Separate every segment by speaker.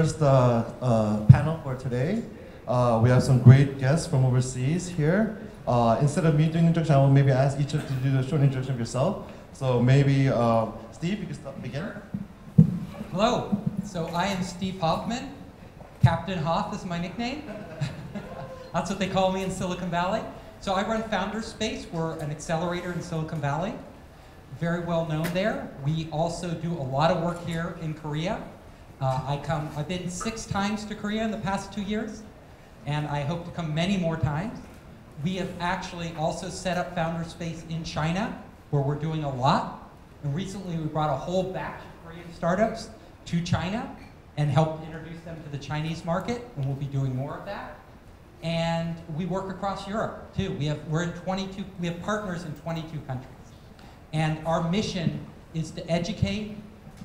Speaker 1: first panel for today. We have some great guests from overseas here. Instead of me doing the introduction, I will maybe ask each of you to do a short introduction of yourself. So maybe Steve, you can begin.
Speaker 2: Hello. So I am Steve Hoffman. Captain Hoff is my nickname. That's what they call me in Silicon Valley. So I run Founders Space. We're an accelerator in Silicon Valley. Very well known there. We also do a lot of work here in Korea. I've been 6 times to Korea in the past 2 years, and I hope to come many more times. We have actually also set up Founders Space in China, where we're doing a lot. And recently we brought a whole batch of Korean startups to China and helped introduce them to the Chinese market, and we'll be doing more of that. And we work across Europe too. We have partners in 22 countries. And our mission is to educate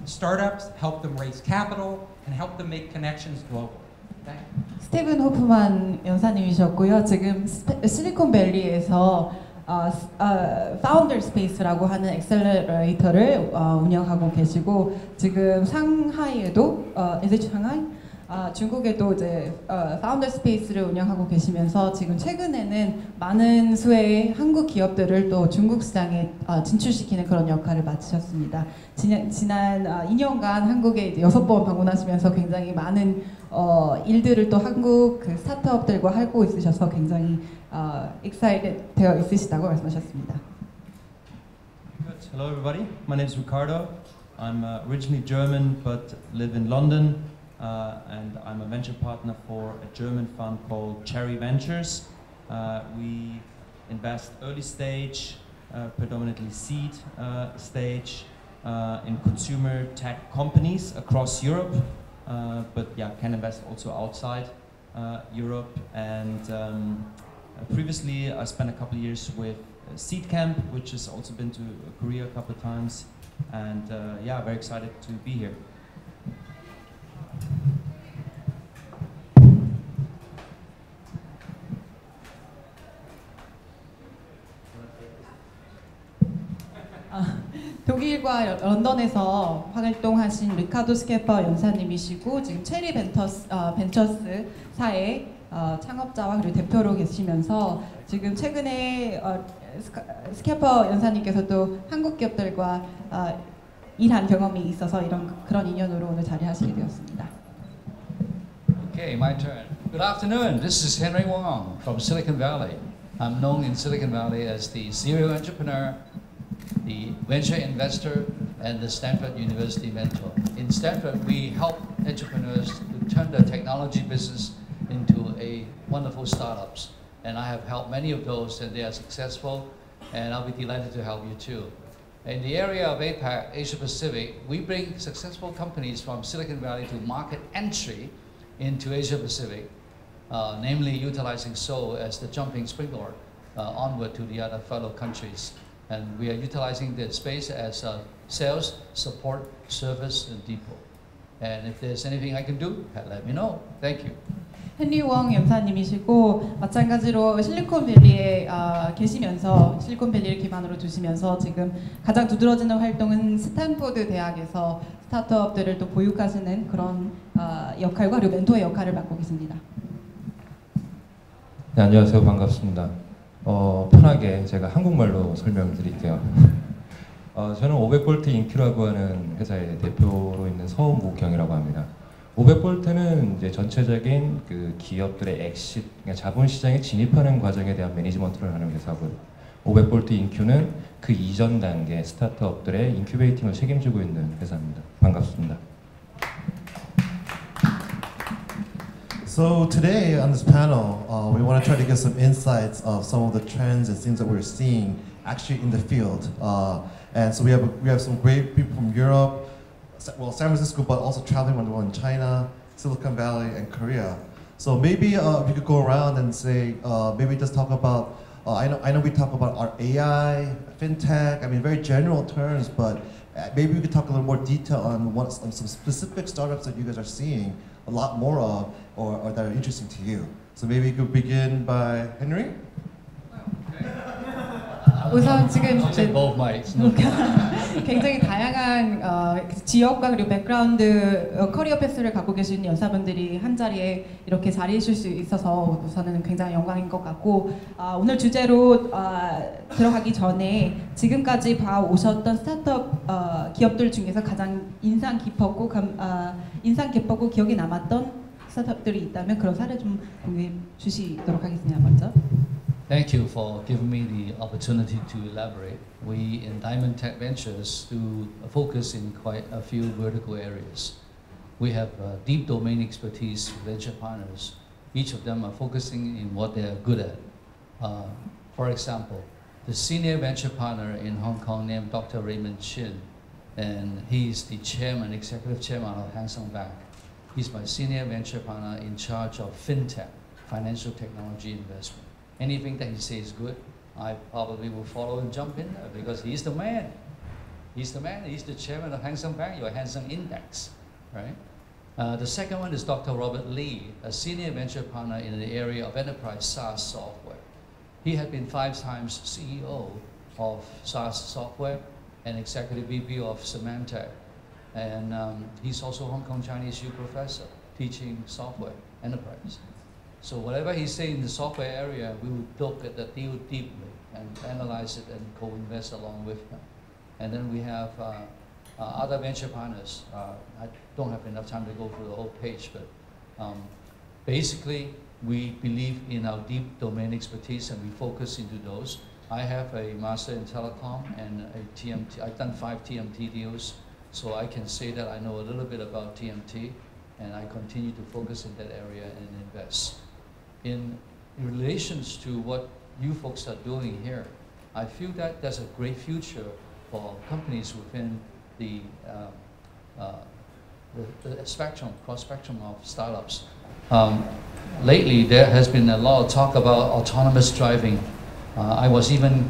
Speaker 2: startups, help them raise capital, and help them make connections globally. Thank you.
Speaker 3: 스티븐 호프만 연사님이셨고요. 지금 실리콘밸리에서 파운더 스페이스라고 하는 엑셀러레이터를 운영하고 계시고, 지금 상하이에도 이제 상하이? 중국에도 이제 파운더 스페이스를 운영하고 계시면서 지금 최근에는 많은 수의 한국 기업들을 또 중국 시장에 진출시키는 그런 역할을 맡으셨습니다. 지난 2년간 한국에 이제 6번 방문하시면서 굉장히 많은 일들을 또 한국 그 스타트업들과 하고 있으셔서 굉장히 excited 되어 있으시다고 말씀하셨습니다.
Speaker 4: Hello everybody, my name is Ricardo. I'm originally German but live in London. And I'm a venture partner for a German fund called Cherry Ventures. We invest early stage, predominantly seed stage, in consumer tech companies across Europe, but yeah, can invest also outside Europe. And previously I spent a couple of years with Seedcamp, which has also been to Korea a couple of times. And yeah, very excited to be here.
Speaker 3: 독일과 런던에서 활동하신 리카도 스케퍼 연사님이시고, 지금 체리 벤처스사의 창업자와 그리고 대표로 계시면서 지금 최근에 스케퍼 연사님께서도 한국 기업들과 일한 경험이 있어서 그런 인연으로 오늘 자리하시게 되었습니다.
Speaker 5: Okay, my turn. Good afternoon. This is Henry Wong from Silicon Valley. I'm known in Silicon Valley as the serial entrepreneur, the venture investor, and the Stanford University mentor. In Stanford, we help entrepreneurs to turn their technology business into a wonderful startups. And I have helped many of those, and they are successful, and I'll be delighted to help you too. In the area of APAC, Asia Pacific, we bring successful companies from Silicon Valley to market entry into Asia Pacific, namely utilizing Seoul as the jumping springboard onward to the other fellow countries. And we are utilizing the space as a sales, support, service, and depot. And if there's anything I can do, let me know. Thank you.
Speaker 3: 헨리 웡 연사님이시고, 마찬가지로 실리콘밸리에 계시면서 실리콘밸리를 기반으로 두시면서 지금 가장 두드러지는 활동은 스탠포드 대학에서 스타트업들을 또 보육하시는 그런 역할과 그리고 멘토의 역할을 맡고 계십니다.
Speaker 6: 네, 안녕하세요. 반갑습니다. 편하게 제가 한국말로 설명드릴게요. 저는 500V 인큐라고 하는 회사의 대표로 있는 서은국경이라고 합니다. 500V는 이제 전체적인 그 기업들의 엑시트, 그러니까 자본시장에 진입하는 과정에 대한 매니지먼트를 하는 회사고요. 500V 인큐는 그 이전 단계 스타트업들의 인큐베이팅을 책임지고 있는 회사입니다. 반갑습니다.
Speaker 1: So today on this panel, we want to try to get some insights of some of the trends and things that we're seeing actually in the field. And so we have some great people from Europe, well, San Francisco, but also traveling in China, Silicon Valley, and Korea. So maybe if you could go around and say, maybe just talk about, I know we talk about our AI, fintech, I mean very general terms, but maybe we could talk a little more detail on some specific startups that you guys are seeing a lot more of, or that are interesting to you. So maybe you could begin by Henry?
Speaker 3: 우선 지금
Speaker 5: both mics.
Speaker 3: 굉장히 다양한 지역과 그리고 백그라운드 커리어 패스를 갖고 계신 여사분들이 한 자리에 이렇게 자리해 줄 수 있어서 우선은 굉장히 영광인 것 같고 오늘 주제로 들어가기 전에 지금까지 봐오셨던 스타트업 기업들 중에서 가장 인상 깊었고 기억에 남았던 스타트업들이 있다면 그런 사례 좀 공유해 주시도록 하겠습니다. 먼저.
Speaker 5: Thank you for giving me the opportunity to elaborate. We in Diamond Tech Ventures do focus in quite a few vertical areas. We have deep domain expertise with venture partners. Each of them are focusing in what they are good at. For example, the senior venture partner in Hong Kong named Dr. Raymond Chin, and he's the chairman, executive chairman of Hang Seng Bank. He's my senior venture partner in charge of fintech, financial technology investment. Anything that he says is good, I probably will follow and jump in there because he's the man. He's the man. He's the chairman of Hang Seng Bank, your Hang Seng Index, right? The second one is Dr. Robert Lee, a senior venture partner in the area of enterprise SaaS software. He had been 5 times CEO of SaaS software and executive VP of Symantec. And he's also Hong Kong Chinese U professor teaching software enterprise. So whatever he's saying in the software area, we would look at the deal deeply and analyze it and co-invest along with him. And then we have other venture partners. I don't have enough time to go through the whole page, but basically we believe in our deep domain expertise and we focus into those. I have a master in telecom and a TMT. I've done 5 TMT deals, so I can say that I know a little bit about TMT, and I continue to focus in that area and invest. In relations to what you folks are doing here, I feel that there's a great future for companies within the spectrum, cross-spectrum of startups. Lately, there has been a lot of talk about autonomous driving. I was even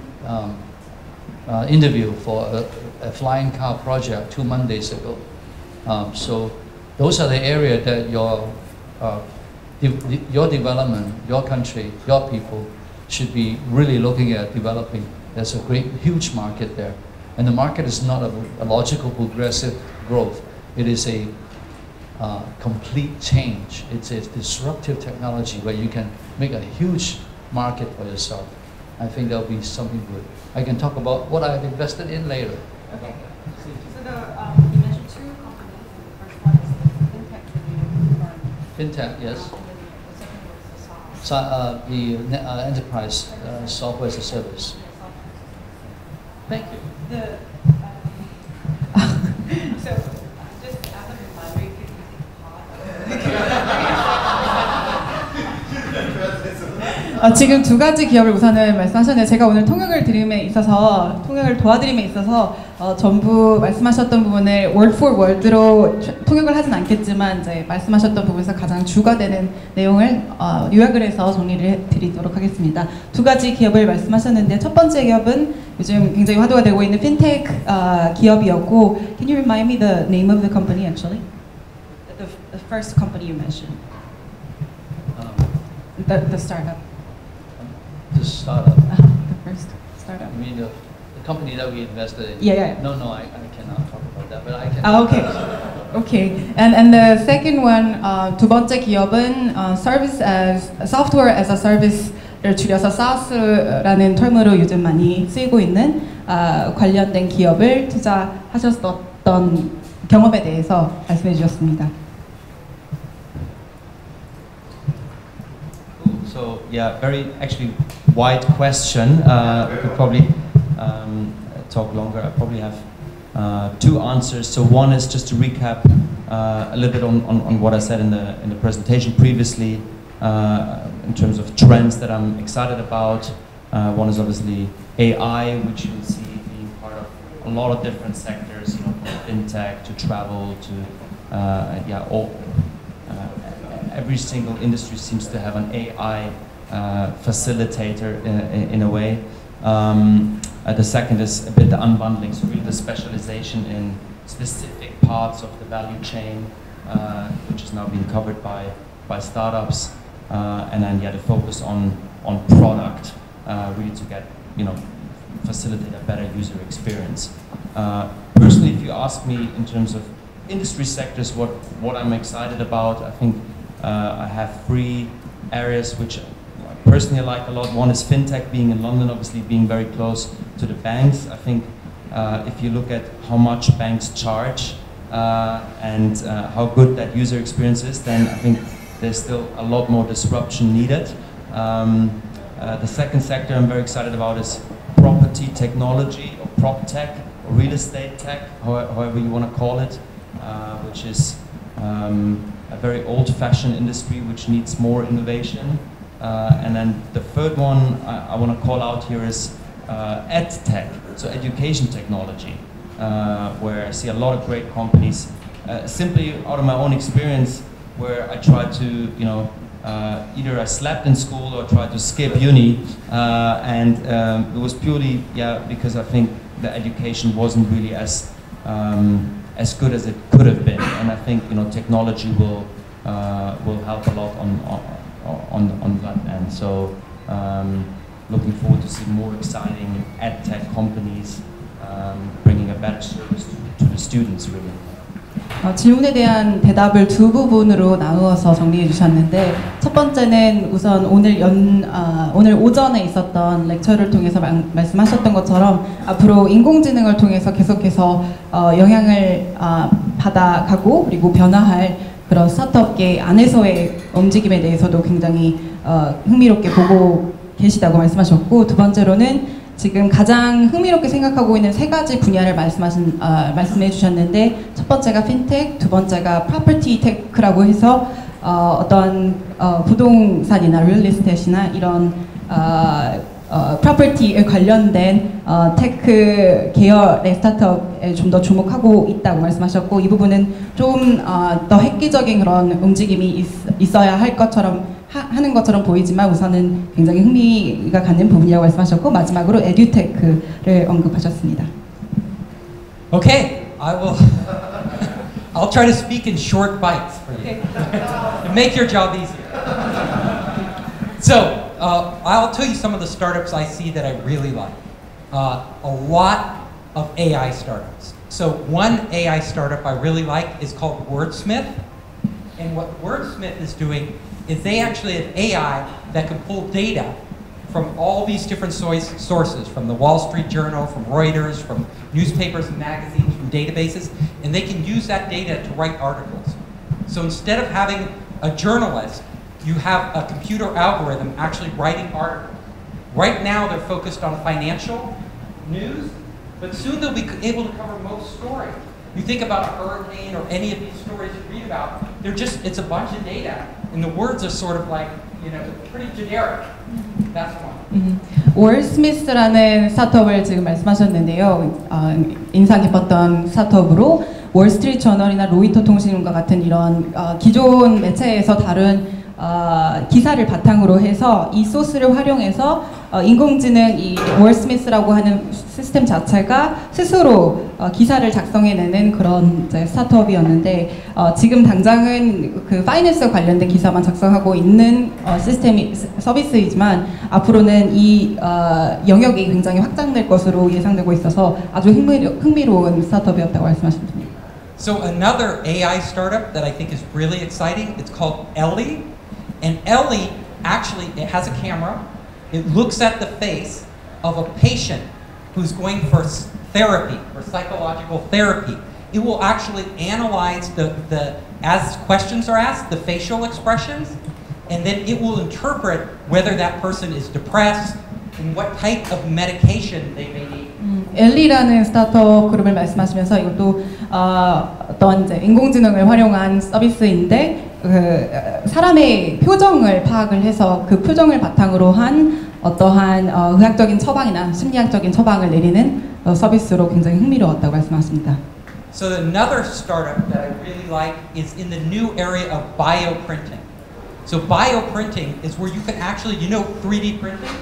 Speaker 5: interviewed for a flying car project 2 Mondays ago. So those are the areas that your development, your country, your people should be really looking at developing. There's a great, huge market there. And the market is not a logical, progressive growth. It is a complete change. It's a disruptive technology where you can make a huge market for yourself. I think that'll be something good. I can talk about what I've invested in later.
Speaker 3: Okay. So you mentioned 2 companies. The first one is the fintech firm.
Speaker 5: Fintech, yes.
Speaker 3: The second was the SaaS.
Speaker 5: The enterprise software as a service. Thank you.
Speaker 3: So just as a reminder, if 지금 2 가지 기업을 우선은 말씀하셨는데 제가 오늘 통역을 도와드림에 있어서 전부 말씀하셨던 부분을 word for word로 통역을 하진 않겠지만 이제 말씀하셨던 부분에서 가장 주가 되는 내용을 요약을 해서 정리를 해드리도록 하겠습니다. 2 가지 기업을 말씀하셨는데 첫 번째 기업은 요즘 굉장히 화두가 되고 있는 핀테크 기업이었고, Can you remind me the name of the company actually? The first company you mentioned. The startup.
Speaker 5: The startup.
Speaker 3: The first startup.
Speaker 5: You mean the company that we invested in?
Speaker 3: Yeah.
Speaker 5: No, I cannot talk about that, but I can.
Speaker 3: Okay. And the second one, 두 번째 기업은 service as software as a service를 줄여서 SaaS라는 term으로 요즘 많이 쓰이고 있는 관련된 기업을 투자하셨던 경험에 대해서 말씀해 주셨습니다.
Speaker 4: So yeah, very actually wide question. We could probably talk longer. I probably have 2 answers. So one is just to recap a little bit on what I said in the presentation previously in terms of trends that I'm excited about. One is obviously AI, which you'll see being part of a lot of different sectors, from fintech to travel to every single industry seems to have an AI facilitator in a way. The second is a bit the unbundling, so really the specialization in specific parts of the value chain, which is now being covered by startups, and then the focus on product, really to get facilitate a better user experience. Personally, if you ask me in terms of industry sectors, what I'm excited about, I think I have 3 areas which personally I like a lot. One is fintech, being in London, obviously being very close to the banks. I think if you look at how much banks charge and how good that user experience is, then I think there's still a lot more disruption needed. The second sector I'm very excited about is property technology, or prop tech, or real estate tech, however you want to call it, which is a very old-fashioned industry which needs more innovation. And then the third one I want to call out here is ed tech, so education technology, where I see a lot of great companies, simply out of my own experience, where I tried to, either I slept in school or tried to skip uni, and it was purely, because I think the education wasn't really as good as it could have been, and I think technology will help a lot on that end. So looking forward to see more exciting ed tech companies bringing a better service to the students, really.
Speaker 3: 질문에 대한 대답을 2 부분으로 나누어서 정리해 주셨는데, 첫 번째는 우선 오늘 오전에 있었던 렉처를 통해서 말씀하셨던 것처럼 앞으로 인공지능을 통해서 계속해서 영향을 받아가고 그리고 변화할 그런 스타트업계 안에서의 움직임에 대해서도 굉장히 흥미롭게 보고 계시다고 말씀하셨고, 2번째로는 지금 가장 흥미롭게 생각하고 있는 3가지 분야를 말씀해 주셨는데, 첫 번째가 핀텍, 2번째가 프로퍼티 테크라고 해서 어떤 부동산이나 리얼리스테이트나 이런 프로퍼티에 관련된 테크 계열의 스타트업에 좀 더 주목하고 있다고 말씀하셨고, 이 부분은 좀 더 획기적인 그런 움직임이 있어야 할 것처럼 하는 것처럼 보이지만 우선은 굉장히 흥미가 갖는 부분이라고 말씀하셨고, 마지막으로 에듀테크를 언급하셨습니다.
Speaker 2: Okay, I'll try to speak in short bites for you to make your job easier. So I'll tell you some of the startups I see that I really like. A lot of AI startups. So one AI startup I really like is called Wordsmith, and what Wordsmith is doing is they actually have AI that can pull data from all these different sources, from the Wall Street Journal, from Reuters, from newspapers and magazines, from databases, and they can use that data to write articles. So instead of having a journalist, you have a computer algorithm actually writing articles. Right now they're focused on financial news, but soon they'll be able to cover most stories. You think about a hurricane or any of these stories you read about, it's a bunch of data, and the words are sort of like, pretty generic. That's one.
Speaker 3: 월스미스라는 스타트업을 지금 말씀하셨는데요. 인상 깊었던 스타트업으로 월스트리트 저널이나 로이터 통신과 같은 이런 기존 매체에서 다룬 기사를 바탕으로 해서 이 소스를 활용해서 인공지능 이 월스미스라고 하는 시스템 자체가 스스로 기사를 작성해내는 그런 이제 스타트업이었는데, 지금 당장은 그 파이낸스 관련된 기사만 작성하고 있는 서비스이지만 앞으로는 이 영역이 굉장히 확장될 것으로 예상되고 있어서 아주 흥미로운 스타트업이었다고 말씀하십니다.
Speaker 2: So another AI startup that I think is really exciting, it's called Ellie. And Ellie, actually, it has a camera. It looks at the face of a patient who's going for therapy, or psychological therapy. It will actually analyze as questions are asked, the facial expressions, and then it will interpret whether that person is depressed and what type of medication they may need.
Speaker 3: 엘리라는 스타트업 그룹을 말씀하시면서 이것도 어떤 이제 인공지능을 활용한 서비스인데, 사람의 표정을 파악을 해서 그 표정을 바탕으로 한 어떠한 의학적인 처방이나 심리학적인 처방을 내리는 서비스로 굉장히 흥미로웠다고 말씀하십니다.
Speaker 2: So another startup that I really like is in the new area of bioprinting. So bioprinting is where you can actually, 3D printing,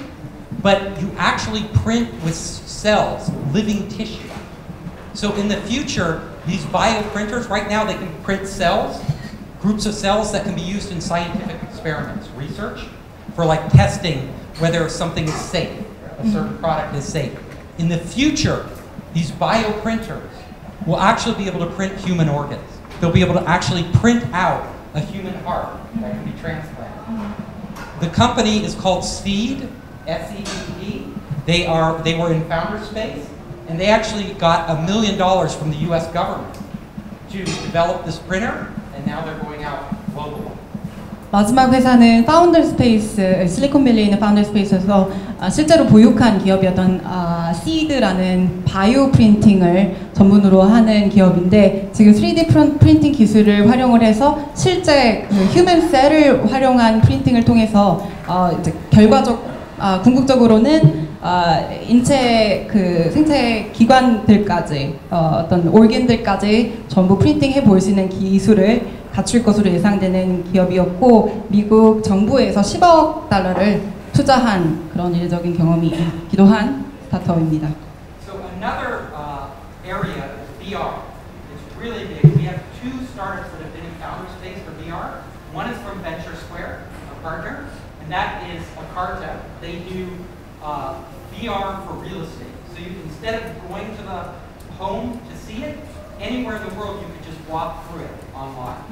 Speaker 2: but you actually print with cells, living tissue. So in the future, these bioprinters, right now they can print cells, groups of cells that can be used in scientific experiments, research, for like testing whether something is safe, a certain product is safe. In the future, these bioprinters will actually be able to print human organs. They'll be able to actually print out a human heart that can be transplanted. The company is called Seed, S-E-E-D. They were in founder space, and they actually got $1 million from the U.S. government to develop this printer, and now they're going out globally.
Speaker 3: 마지막 회사는 파운더 스페이스, 실리콘밸리에 있는 파운더 스페이스에서 실제로 보육한 기업이었던 시드라는 바이오 프린팅을 전문으로 하는 기업인데 지금 3D 프린팅 기술을 활용을 해서 실제 그 휴먼 셀을 활용한 프린팅을 통해서 이제 궁극적으로는 인체 그 생체 기관들까지 어떤 organ들까지 전부 프린팅해 볼 수 있는 기술을 갖출 것으로 예상되는 기업이었고 미국 정부에서 10억 달러를 투자한 그런 일적인 경험이 있기도 한 스타트업입니다.
Speaker 2: So another area is VR. It's really big. We have two startups that have been in founder space for VR. One is from 벤처스퀘어, a partner, and that is Ricardo. They do VR for real estate. So you, instead of going to the home to see it, anywhere in the world you could just walk through it online.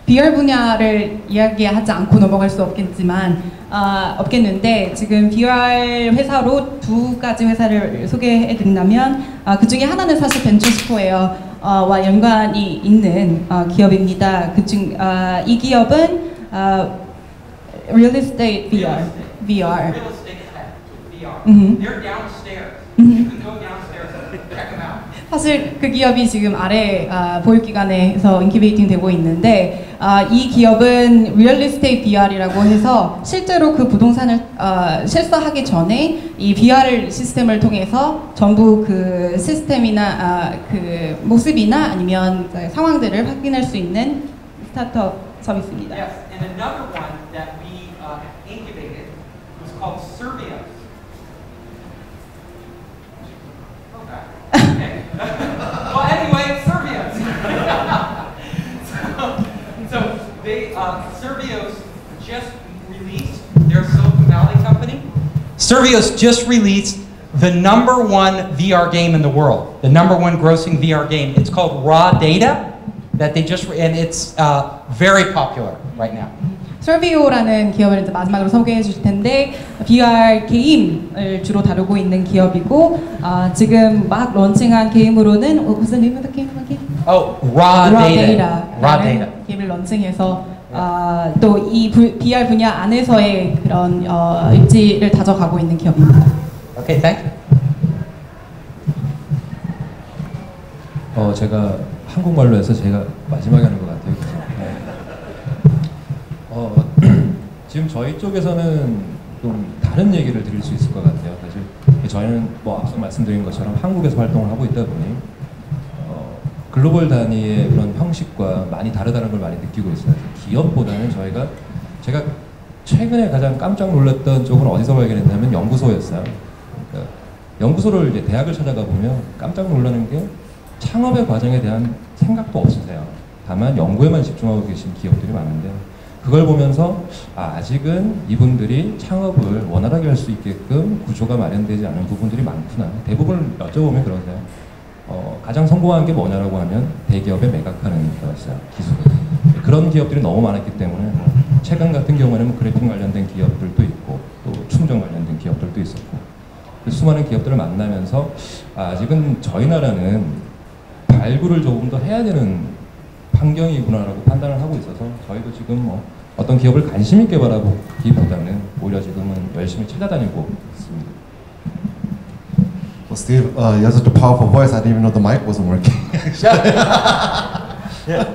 Speaker 3: VR 분야를 이야기하지 않고 넘어갈 수 없겠는데 지금 VR 회사로 두 가지 회사를 소개해 드린다면 그 중에 하나는 사실 벤처스퀘어와 연관이 있는 기업입니다. 이 기업은 real estate VR.
Speaker 2: Real estate tech with VR. They're downstairs. You can go downstairs and check them out.
Speaker 3: 사실 그 기업이 지금 아래 보육기관에서 인큐베이팅 되고 있는데 이 기업은 리얼 에스테이트 VR이라고 해서 실제로 그 부동산을 실사하기 전에 이 VR 시스템을 통해서 전부 그 시스템이나 그 모습이나 아니면 상황들을 확인할 수 있는 스타트업 서비스입니다.
Speaker 2: Yes, and another one that we incubated was called Servios. Well, anyway, Servios. so they Servios just released their Silicon Valley company. Servios just released the #1 VR game in the world, the #1 grossing VR game. It's called Raw Data. That they just and it's very popular right now.
Speaker 3: 서비오라는 기업을 이제 마지막으로 소개해 줄 텐데 VR 게임을 주로 다루고 있는 기업이고 지금 막 런칭한 게임으로는 What's the name of the game again?
Speaker 2: Oh, Raw Data. Raw Data.
Speaker 3: 게임을 런칭해서 또 이 VR 분야 안에서의 그런 입지를 다져가고 있는 기업입니다.
Speaker 2: Okay, thank you.
Speaker 6: 제가 한국말로 해서 제가 마지막에 하는 것 같아요. 지금 저희 쪽에서는 좀 다른 얘기를 드릴 수 있을 것 같아요. 사실 저희는 뭐 앞서 말씀드린 것처럼 한국에서 활동을 하고 있다 보니 글로벌 단위의 그런 형식과 많이 다르다는 걸 많이 느끼고 있어요. 기업보다는 제가 최근에 가장 깜짝 놀랐던 쪽은 어디서 발견했냐면 연구소였어요. 그러니까 연구소를 이제 대학을 찾아가 보면 깜짝 놀라는 게 창업의 과정에 대한 생각도 없으세요. 다만 연구에만 집중하고 계신 기업들이 많은데 그걸 보면서 아직은 이분들이 창업을 원활하게 할 수 있게끔 구조가 마련되지 않은 부분들이 많구나. 대부분 여쭤보면 그러세요. 가장 성공한 게 뭐냐라고 하면 대기업에 매각하는 거였어요. 기술을. 그런 기업들이 너무 많았기 때문에 최근 같은 경우에는 그래픽 관련된 기업들도 있고 또 충전 관련된 기업들도 있었고 수많은 기업들을 만나면서 아직은 저희 나라는 발굴을 조금 더 해야 되는 환경이구나라고 판단을 하고 있어서 저희도 지금 어떤 기업을 관심 있게 바라보기보다는 오히려 지금은 열심히 찾아다니고 있습니다.
Speaker 1: Well, Steve, you have such a powerful voice. I didn't even know the mic wasn't working. Yeah.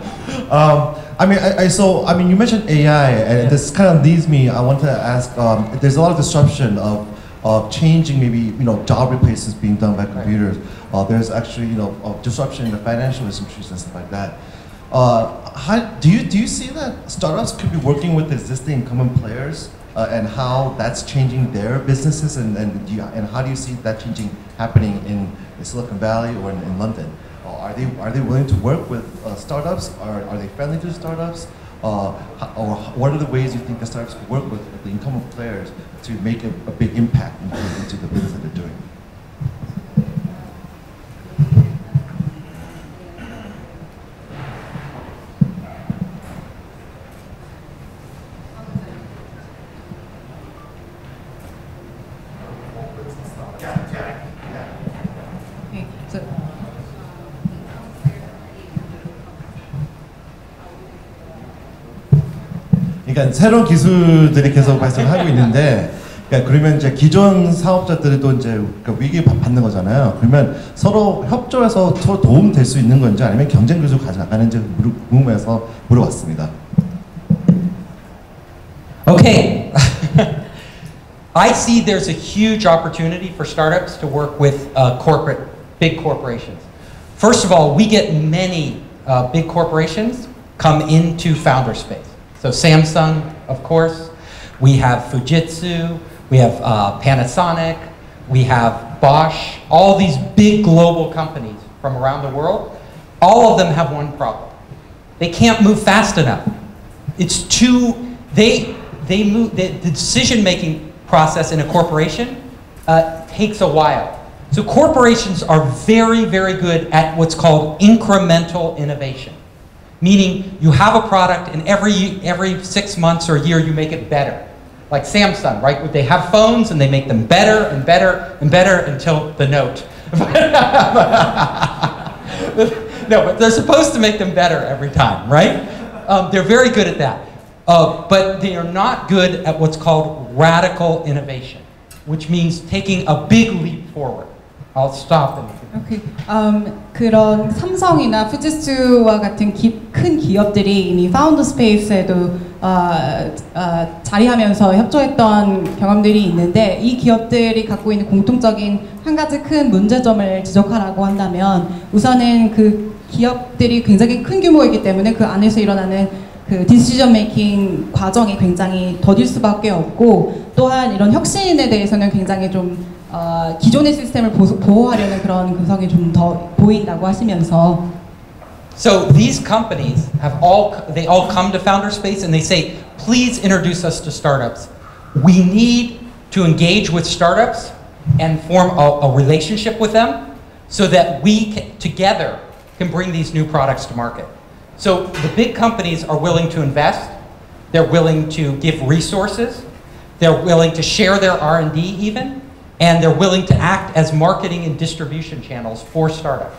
Speaker 1: I mean, you mentioned AI, and this kind of leads me. I want to ask. There's a lot of disruption of changing, maybe job replacements being done by computers. There's actually disruption in the financial institutions and stuff like that. Do you see that startups could be working with existing incumbent players and how that's changing their businesses and how do you see that changing happening in Silicon Valley or in London? Are they willing to work with startups? Are they friendly to startups? Or what are the ways you think the startups could work with the incumbent players to make a big impact into the business that they're doing? 그러니까 새로운 기술들이 계속 발생하고 있는데, 그러니까 그러면 이제 기존 사업자들도 이제 그러니까 위기 받는 거잖아요. 그러면 서로 협조해서 서로 도움 될 수 있는 건지 아니면 경쟁 구조 가져가는지 궁금해서 물어봤습니다.
Speaker 2: Okay. I see there's a huge opportunity for startups to work with big corporations. First of all, we get many big corporations come into founder space. So Samsung, of course, we have Fujitsu, we have Panasonic, we have Bosch, all these big global companies from around the world. All of them have one problem. They can't move fast enough. It's too, they move, the decision-making process in a corporation takes a while. So corporations are very, very good at what's called incremental innovation. Meaning you have a product and every 6 months or a year you make it better. Like Samsung, right? They have phones and they make them better and better and better until the Note. No, but they're supposed to make them better every time, right? They're very good at that. But they are not good at what's called radical innovation, which means taking a big leap forward. I'll stop and
Speaker 3: Okay. 그런 삼성이나富士스와 같은 큰 기업들이 이미 파운더 스페이스에도 자리하면서 협조했던 경험들이 있는데 이 기업들이 갖고 있는 공통적인 한 가지 큰 문제점을 지적하라고 한다면 우선은 그 기업들이 굉장히 큰 규모이기 때문에 그 안에서 일어나는 그 디시전 메이킹 과정이 굉장히 더딜 수밖에 없고 또한 이런 혁신에 대해서는 굉장히 좀 기존의 시스템을 보호하려는 그런 구성이 좀 더 보인다고 하시면서
Speaker 2: So these companies they all come to Founder Space and they say, please introduce us to startups. We need to engage with startups and form a relationship with them so that we together can bring these new products to market. So the big companies are willing to invest, they're willing to give resources, they're willing to share their R&D even, and they're willing to act as marketing and distribution channels for startups.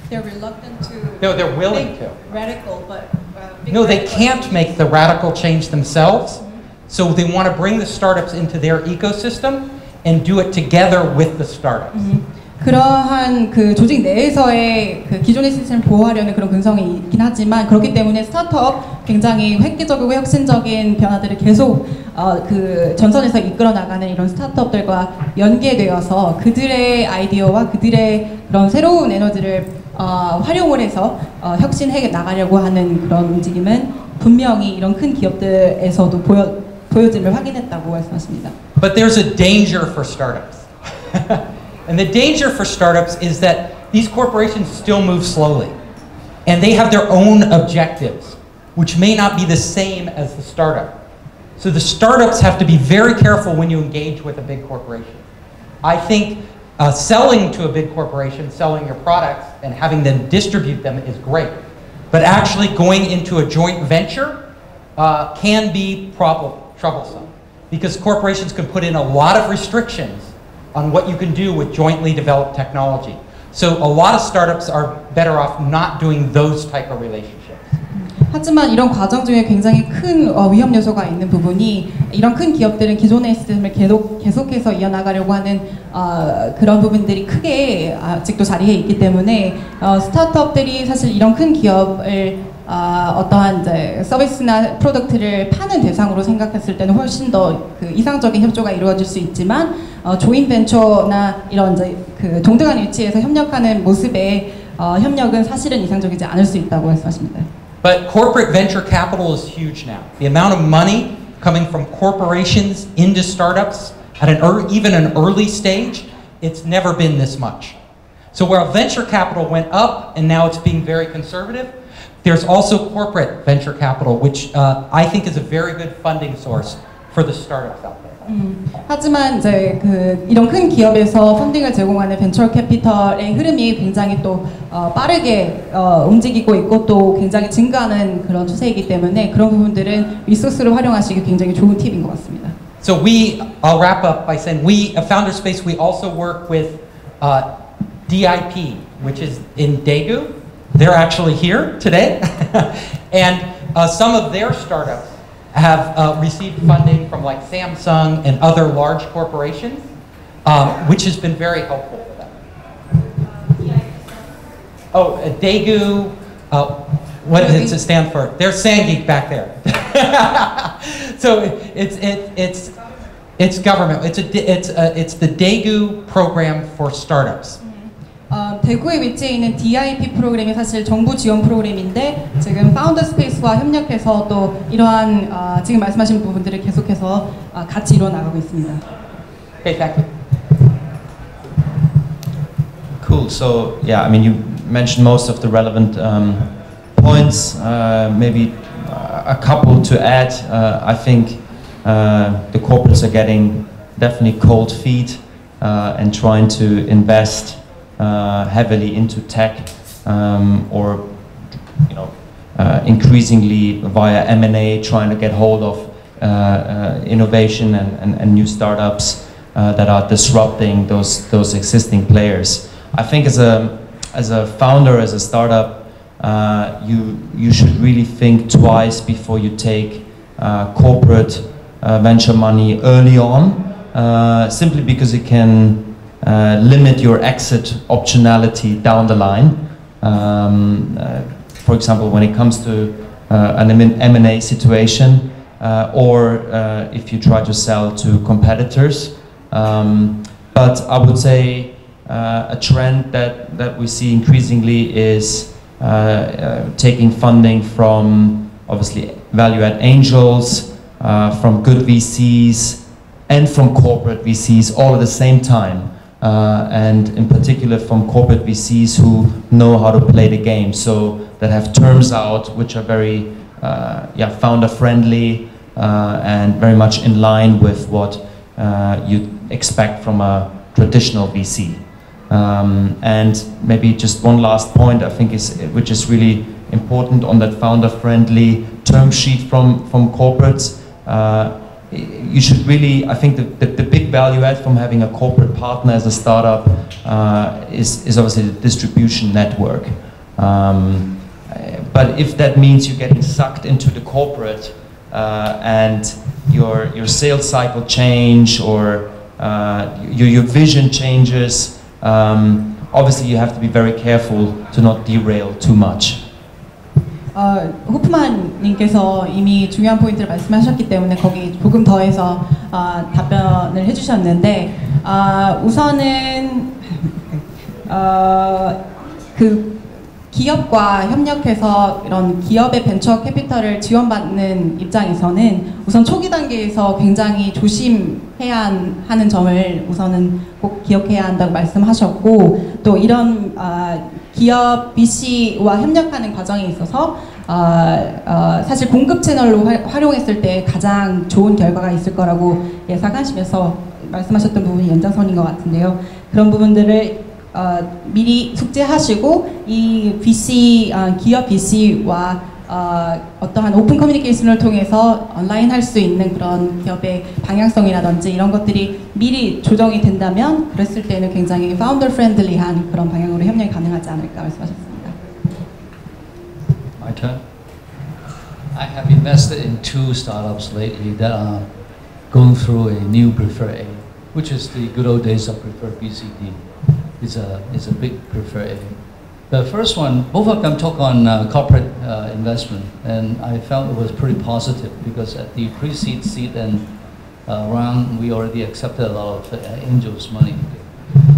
Speaker 3: They're reluctant to.
Speaker 2: No, they're willing to.
Speaker 3: Radical, but
Speaker 2: no, they can't make the radical change themselves. So they want to bring the startups into their ecosystem and do it together with the startups.
Speaker 3: 그러한 그 조직 내에서의 그 기존의 시스템을 보호하려는 그런 근성이 있긴 하지만 그렇기 때문에 스타트업 굉장히 획기적이고 혁신적인 변화들을 계속 그 전선에서 이끌어 나가는 이런 스타트업들과 연계되어서 그들의 아이디어와 그들의 그런 새로운 에너지를 활용을 해서 혁신해 나가려고 하는 그런 움직임은 분명히 이런 큰 기업들에서도 보여짐을 확인했다고 말씀하십니다.
Speaker 2: But there's a danger for startups. And the danger for startups is that these corporations still move slowly. And they have their own objectives, which may not be the same as the startup. So the startups have to be very careful when you engage with a big corporation. I think selling to a big corporation, selling your products and having them distribute them is great. But actually going into a joint venture can be troublesome. Because corporations can put in a lot of restrictions on what you can do with jointly developed technology. So a lot of startups are better off not doing those type of relationships.
Speaker 3: 하지만 이런 과정 중에 굉장히 큰 위험 요소가 있는 부분이 이런 큰 기업들은 기존의 시스템을 계속해서 이어나가려고 하는 그런 부분들이 크게 아직도 자리해 있기 때문에 스타트업들이 사실 이런 큰 기업을 어떠한 이제 서비스나 프로덕트를 파는 대상으로 생각했을 때는 훨씬 더 그 이상적인 협조가 이루어질 수 있지만 조인 벤처나 이런 이제 그 동등한 위치에서 협력하는 모습의 협력은 사실은 이상적이지 않을 수 있다고 말씀하십니다.
Speaker 2: But corporate venture capital is huge now. The amount of money coming from corporations into startups at even an early stage, it's never been this much. So where venture capital went up and now it's being very conservative, there's also corporate venture capital, which I think is a very good funding source for the startups out there.
Speaker 3: 하지만 이제 그 이런 큰 기업에서 펀딩을 제공하는 벤처 캐피털의 흐름이 굉장히 또 빠르게 움직이고 있고 또 굉장히 증가하는 그런 추세이기 때문에 그런 부분들은 리소스를 활용하시기 굉장히 좋은 팁인 것 같습니다.
Speaker 2: So I'll wrap up by saying at Founder Space we also work with DIP, which is in Daegu. They're actually here today, and some of their startups have received funding from like Samsung and other large corporations, which has been very helpful for them. Oh, Daegu, what does it stand for? There's Sanggeek back there. So it's government. It's the Daegu program for startups.
Speaker 3: 대구에 위치해 있는 DIP 프로그램이 사실 정부 지원 프로그램인데 지금 파운더 스페이스와 협력해서 또 이러한 지금 말씀하신 부분들을 계속해서 같이 이루어 나가고 있습니다.
Speaker 2: Okay, thank you.
Speaker 4: Cool. So yeah, I mean, you mentioned most of the relevant points. Maybe a couple to add. I think the corporates are getting definitely cold feet and trying to invest heavily into tech or increasingly via M&A, trying to get hold of innovation and new startups that are disrupting those existing players. I think as a founder, as a startup, you should really think twice before you take corporate venture money early on, simply because it can limit your exit optionality down the line. For example, when it comes to an M&A situation, or if you try to sell to competitors. But I would say a trend that we see increasingly is taking funding from obviously value-add angels, from good VCs, and from corporate VCs all at the same time. And in particular from corporate VCs who know how to play the game, so that have terms out which are very founder friendly and very much in line with what you'd expect from a traditional VC. And maybe just one last point I think which is really important on that founder friendly term sheet from corporates. You should really, I think the big value add from having a corporate partner as a startup is obviously the distribution network. But if that means you're getting sucked into the corporate and your sales cycle change or your vision changes, obviously you have to be very careful to not derail too much.
Speaker 3: 호프만님께서 이미 중요한 포인트를 말씀하셨기 때문에 거기 조금 더해서 답변을 해주셨는데 우선은 그 기업과 협력해서 이런 기업의 벤처 캐피털을 지원받는 입장에서는 우선 초기 단계에서 굉장히 조심해야 하는 점을 우선은 꼭 기억해야 한다고 말씀하셨고 또 이런 기업 VC와 협력하는 과정에 있어서 사실 공급 채널로 활용했을 때 가장 좋은 결과가 있을 거라고 예상하시면서 말씀하셨던 부분이 연장선인 것 같은데요. 그런 부분들을 미리 숙지하시고 이 VC, 기업 VC와 어떠한 오픈 커뮤니케이션을 통해서 온라인 할 수 있는 그런 기업의 방향성이라든지 이런 것들이 미리 조정이 된다면 그랬을 때는 굉장히 파운더 프렌들리한 그런 방향으로 협력이 가능하지 않을까 말씀하셨습니다.
Speaker 5: My turn. I have invested in 2 startups lately that are going through a new Preferred A, which is the good old days of Preferred BCD. It's a big Preferred A. The first one, both of them took on corporate investment, and I felt it was pretty positive because at the pre-seed, seed, and round, we already accepted a lot of angels' money.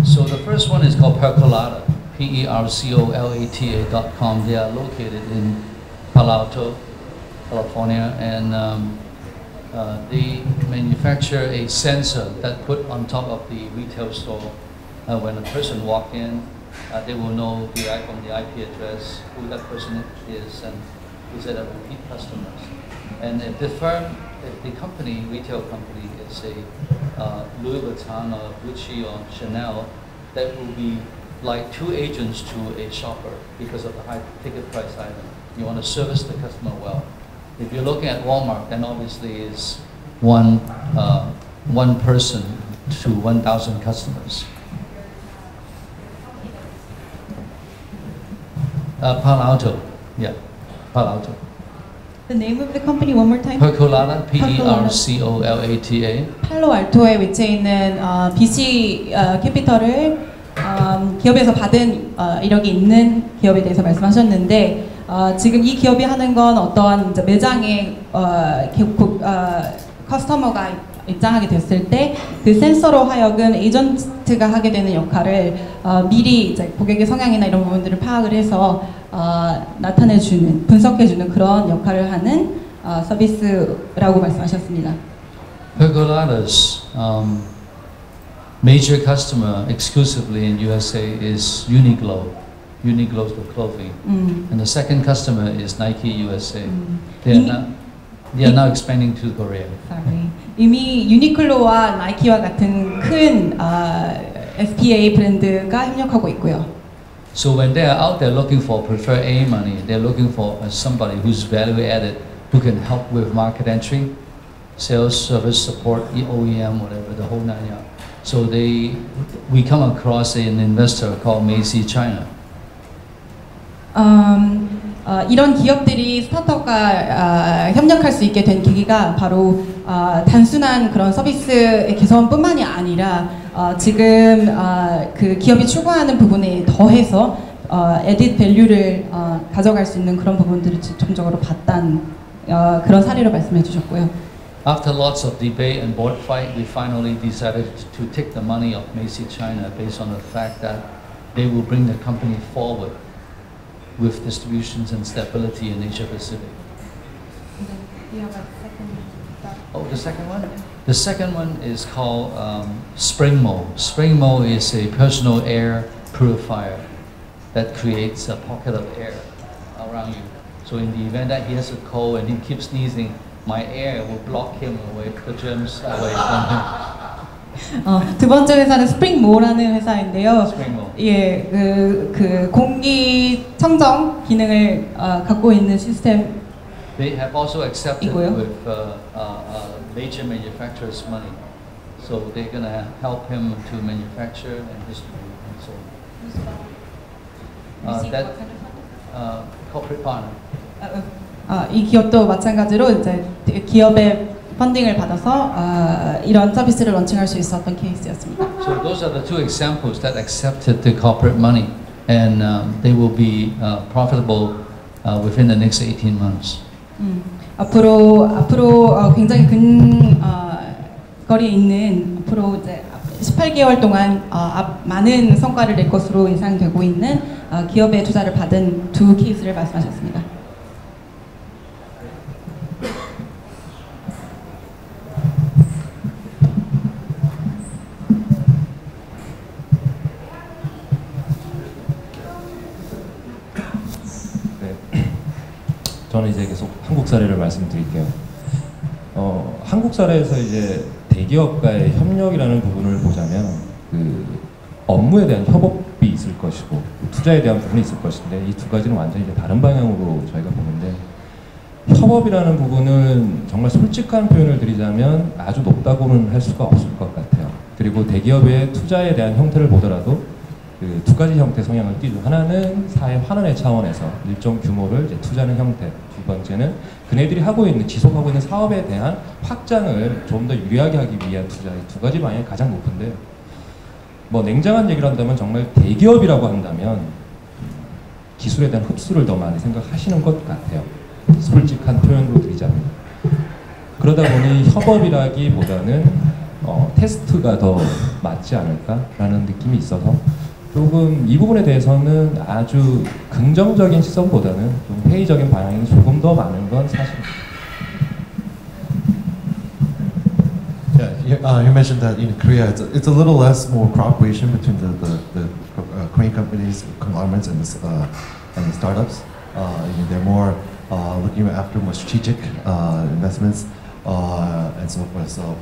Speaker 5: So the first one is called Percolata, PERCOLATA.com. They are located in Palo Alto, California, and they manufacture a sensor that put on top of the retail store. When a person walks in, they will know from the IP address who that person is and is it a repeat customer. And if the company, retail company, is a Louis Vuitton or Gucci or Chanel, that will be like 2 agents to a shopper because of the high ticket price item. You want to service the customer well. If you're looking at Walmart, then obviously it's one person to 1,000 customers. Palo Alto, yeah, Palo Alto.
Speaker 3: The name of the company one more time.
Speaker 5: Percolata, P-E-R-C-O-L-A-T-A.
Speaker 3: 팔로알토에 위치해 있는 VC 캐피털을 기업에서 받은 이력이 있는 기업에 대해서 말씀하셨는데 지금 이 기업이 하는 건 어떠한 이제 매장에 커스터머가 입장하게 됐을 때 그 센서로 하여금 에이전트가 하게 되는 역할을 미리 이제 고객의 성향이나 이런 부분들을 파악을 해서 나타내주는, 분석해주는 그런 역할을 하는 서비스라고 말씀하셨습니다.
Speaker 5: Percolata's major customer exclusively in USA is Uniqlo. Uniqlo's the clothing. And the second customer is Nike USA. They are now expanding to Korea.
Speaker 3: Sorry. 이미 유니클로와 나이키와 같은 큰 SPA 브랜드가 협력하고 있고요.
Speaker 5: So when they are out there looking for preferred A money, they're looking for somebody who's value added, who can help with market entry, sales, service, support, OEM, whatever, the whole nine yards. So we come across an investor called Macy China.
Speaker 3: 이런 기업들이 스타트업과 협력할 수 있게 된 계기가 바로 단순한 그런 서비스의 개선뿐만이 아니라 지금 그 기업이 추구하는 부분에 더해서 에딧 밸류를 가져갈 수 있는 그런 부분들을 직접적으로 봤다는 그런 사례로 말씀해 주셨고요.
Speaker 5: After lots of debate and board fight, we finally decided to take the money of Macy China based on the fact that they will bring the company forward with distributions and stability in Asia Pacific. Oh, the second one? The second one is called Springmo. Springmo is a personal air purifier that creates a pocket of air around you. So in the event that he has a cold and he keeps sneezing, my air will block him away, the germs away from him.
Speaker 3: 두 번째 회사는 스프링모라는 회사인데요.
Speaker 5: 스프링모.
Speaker 3: 예, 그 공기 청정 기능을 갖고 있는 시스템.
Speaker 5: They have also accepted
Speaker 3: 이고요.
Speaker 5: with major manufacturers' money, so they're gonna help him to manufacture and distribute and so on. That corporate partner.
Speaker 3: 이 기업도 마찬가지로 이제 기업의 펀딩을 받아서 이런 서비스를 런칭할 수 있었던 케이스였습니다.
Speaker 5: So those are the two examples that accepted the corporate money, and they will be profitable within the next 18 months.
Speaker 3: 앞으로 굉장히 거리에 있는 앞으로 이제 18개월 동안 많은 성과를 낼 것으로 예상되고 있는 기업의 투자를 받은 두 케이스를 말씀하셨습니다.
Speaker 6: 저는 이제 계속 한국 사례를 말씀드릴게요. 한국 사례에서 이제 대기업과의 협력이라는 부분을 보자면 그 업무에 대한 협업이 있을 것이고 투자에 대한 부분이 있을 것인데 이 두 가지는 완전히 이제 다른 방향으로 저희가 보는데 협업이라는 부분은 정말 솔직한 표현을 드리자면 아주 높다고는 할 수가 없을 것 같아요. 그리고 대기업의 투자에 대한 형태를 보더라도 그 두 가지 형태 성향을 띠죠. 하나는 사회 환원의 차원에서 일정 규모를 이제 투자하는 형태. 두 번째는 그네들이 지속하고 있는 사업에 대한 확장을 좀 더 유리하게 하기 위한 투자. 이 두 가지 방향이 가장 높은데 뭐 냉정한 얘기를 한다면 정말 대기업이라고 한다면 기술에 대한 흡수를 더 많이 생각하시는 것 같아요. 솔직한 표현으로 드리자면. 그러다 보니 협업이라기보다는 테스트가 더 맞지 않을까라는 느낌이 있어서 조금 이 부분에 대해서는 아주 긍정적인 시선보다는 좀 회의적인 방향이 조금 더 많은 건 사실입니다.
Speaker 1: Yeah, you mentioned that in Korea it's a little less more cooperation between the Korean companies, conglomerates, and the startups. They're more looking after more strategic investments and so forth. So.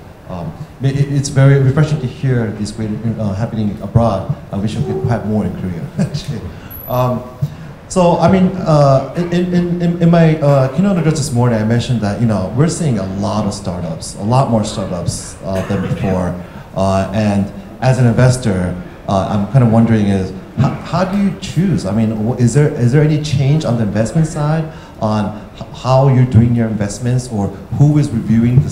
Speaker 1: It's very refreshing to hear this great happening abroad. I wish we could have more in Korea. Actually, so I mean, in my keynote address this morning, I mentioned that we're seeing a lot of startups, a lot more startups than before. And as an investor, I'm kind of wondering how do you choose? I mean, is there any change on the investment side on how you're doing your investments, or who is reviewing the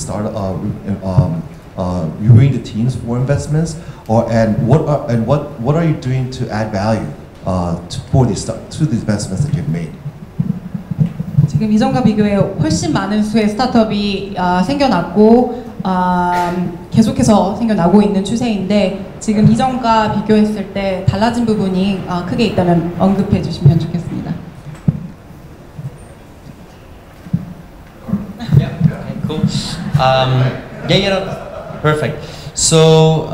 Speaker 1: reviewing the teams for investments, what are you doing to add value to the investments that you've made?
Speaker 3: 지금 이전과 비교해 훨씬 많은 수의 스타트업이 생겨났고 계속해서 생겨나고 있는 추세인데 지금 이전과 비교했을 때 달라진 부분이 크게 있다면 언급해 주시면 좋겠습니다.
Speaker 4: Yeah. Okay, cool. Perfect. So,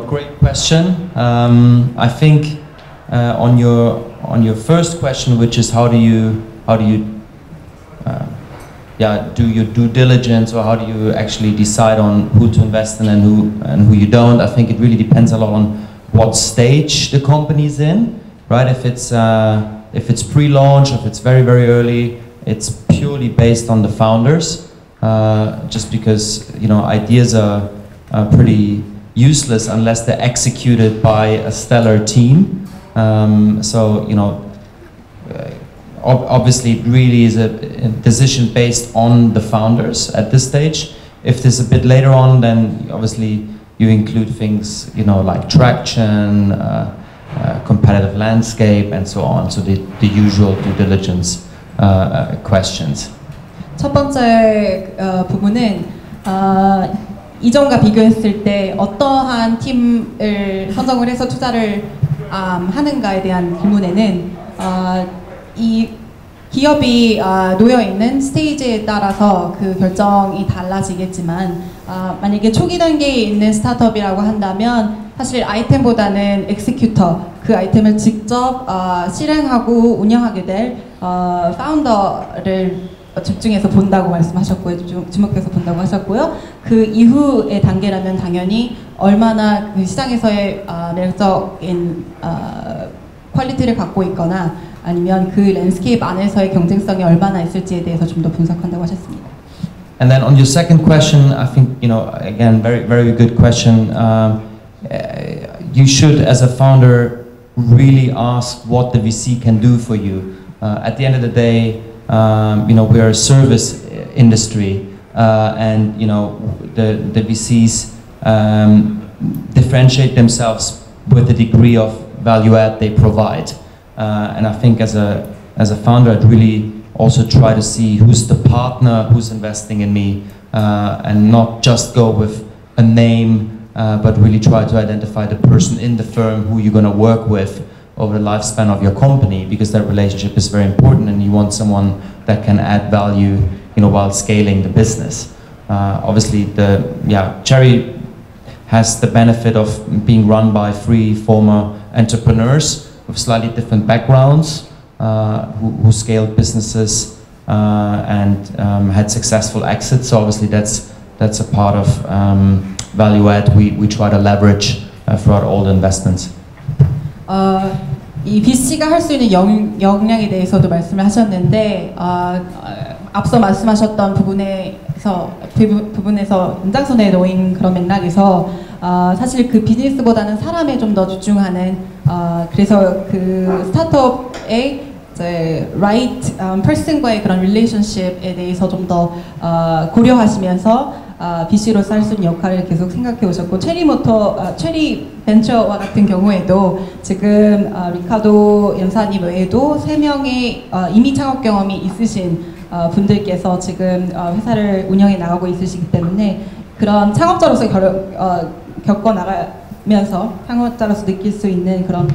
Speaker 4: great question. I think on your first question, which is how do you do your due diligence, or how do you actually decide on who to invest in and who you don't? I think it really depends a lot on what stage the company's in, right? If it's pre-launch, if it's very, very early, it's purely based on the founders. Just because ideas are pretty useless unless they're executed by a stellar team. Obviously it really is a decision based on the founders at this stage. If this is a bit later on, then obviously you include things like traction, competitive landscape, and so on. So the usual due diligence questions.
Speaker 3: 첫 번째 부분은 이전과 비교했을 때 어떠한 팀을 선정을 해서 투자를 하는가에 대한 질문에는 이 기업이 놓여 있는 스테이지에 따라서 그 결정이 달라지겠지만 만약에 초기 단계에 있는 스타트업이라고 한다면 사실 아이템보다는 엑시큐터, 그 아이템을 직접 실행하고 운영하게 될 파운더를 집중해서 본다고 말씀하셨고요. 주목해서 본다고 하셨고요. 그 이후의 단계라면 당연히 얼마나 그 시장에서의 매력적인 퀄리티를 갖고 있거나 아니면 그 랜드스케이프 안에서의 경쟁성이 얼마나 있을지에 대해서 좀 더 분석한다고 하셨습니다.
Speaker 4: And then on your second question, I think again very, very good question. You should, as a founder, really ask what the VC can do for you. At the end of the day, we are a service industry, and the VCs differentiate themselves with the degree of value add they provide. And I think as a founder, I'd really also try to see who's the partner who's investing in me, and not just go with a name, but really try to identify the person in the firm who you're going to work with over the lifespan of your company, because that relationship is very important, and you want someone that can add value, while scaling the business. Obviously, Cherry has the benefit of being run by 3 former entrepreneurs with slightly different backgrounds, who scaled businesses and had successful exits. So obviously, that's a part of value add we try to leverage throughout all the investments.
Speaker 3: 이 VC가 할 수 있는 역량에 대해서도 말씀을 하셨는데 앞서 말씀하셨던 부분에서 연장선에 놓인 그런 맥락에서 사실 그 비즈니스보다는 사람에 좀 더 집중하는 그래서 그 스타트업의 right person과의 그런 relationship에 대해서 좀 더 고려하시면서 VC로서 할 수 있는 역할을 계속 생각해 오셨고 체리 벤처와 같은 경우에도 지금 리카도 연사님 외에도 3명의 이미 창업 경험이 있으신 분들께서 지금 회사를 운영해 나가고 있으시기 때문에 그런 창업자로서 겪어 나가면서 창업자로서 느낄 수 있는 그런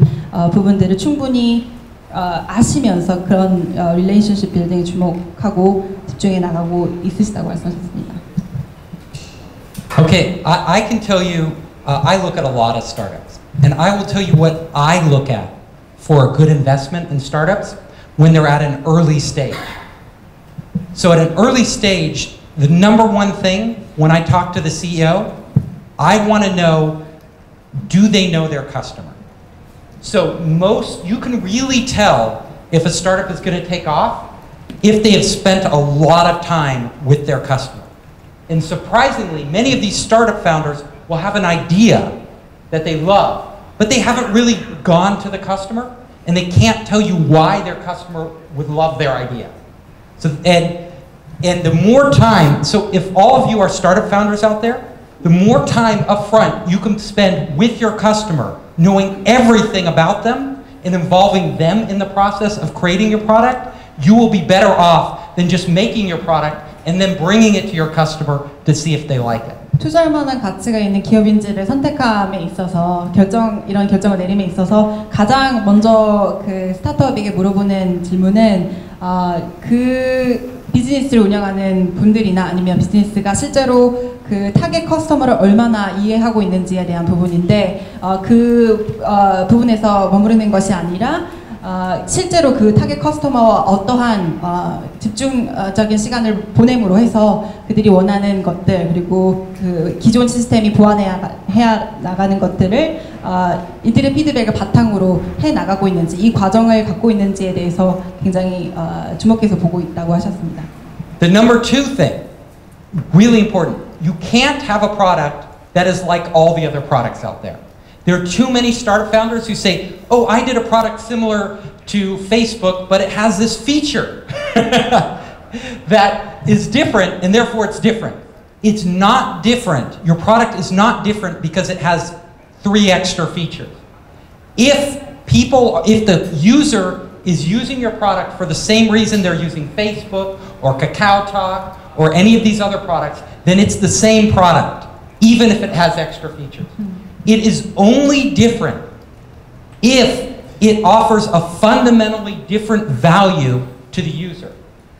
Speaker 3: 부분들을 충분히 아시면서 그런 릴레이션십 빌딩에 주목하고 집중해 나가고 있으시다고 말씀하셨습니다.
Speaker 2: Okay, I can tell you, I look at a lot of startups, and I will tell you what I look at for a good investment in startups when they're at an early stage. So at an early stage, the number one thing when I talk to the CEO, I want to know, do they know their customer? So you can really tell if a startup is going to take off if they have spent a lot of time with their customer. And surprisingly, many of these startup founders will have an idea that they love, but they haven't really gone to the customer, and they can't tell you why their customer would love their idea. So and the more time, so if all of you are startup founders out there, the more time up front you can spend with your customer, knowing everything about them and involving them in the process of creating your product, you will be better off than just making your product and then bringing it to your customer to see if they like it.
Speaker 3: 투자할 만한 가치가 있는 기업인지를 선택함에 있어서 이런 결정을 내림에 있어서 가장 먼저 그 스타트업에게 물어보는 질문은 그 비즈니스를 운영하는 분들이나 아니면 비즈니스가 실제로 그 타겟 커스터머를 얼마나 이해하고 있는지에 대한 부분인데 그 부분에서 머무르는 것이 아니라 실제로 그 타겟 커스터머와 어떠한 집중적인 시간을 보냄으로 해서 그들이 원하는 것들 그리고 그 기존 시스템이 보완해야 나가는 것들을 이들의 피드백을 바탕으로 해 나가고 있는지 이 과정을 갖고 있는지에 대해서 굉장히 주목해서 보고 있다고 하셨습니다.
Speaker 2: The number two thing, really important, you can't have a product that is like all the other products out there. There are too many startup founders who say, oh, I did a product similar to Facebook, but it has this feature that is different, and therefore it's different. It's not different. Your product is not different because it has 3 extra features. If the user is using your product for the same reason they're using Facebook or KakaoTalk or any of these other products, then it's the same product, even if it has extra features. It is only different if it offers a fundamentally different value to the user.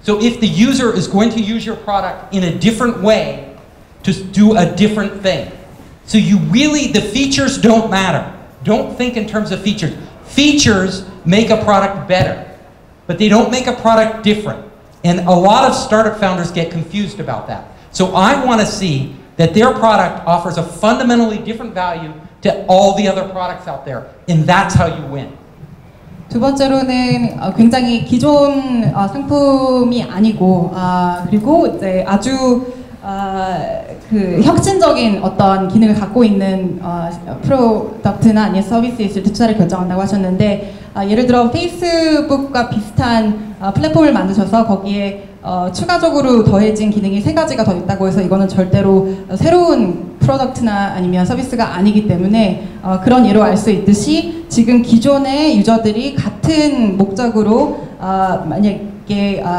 Speaker 2: So if the user is going to use your product in a different way to do a different thing. So the features don't matter. Don't think in terms of features. Features make a product better, but they don't make a product different. And a lot of startup founders get confused about that. So I want to see that their product offers a fundamentally different value to all the other products out there, and that's how you win.
Speaker 3: 두 번째로는 굉장히 기존 상품이 아니고 그리고 이제 아주 그 혁신적인 어떤 기능을 갖고 있는 프로덕트나 아니면 서비스에 있을 때 투자를 결정한다고 하셨는데 예를 들어 페이스북과 비슷한 플랫폼을 만드셔서 거기에 추가적으로 더해진 기능이 3가지가 더 있다고 해서 이거는 절대로 새로운 프로덕트나 아니면 서비스가 아니기 때문에 그런 예로 알 수 있듯이 지금 기존의 유저들이 같은 목적으로 만약에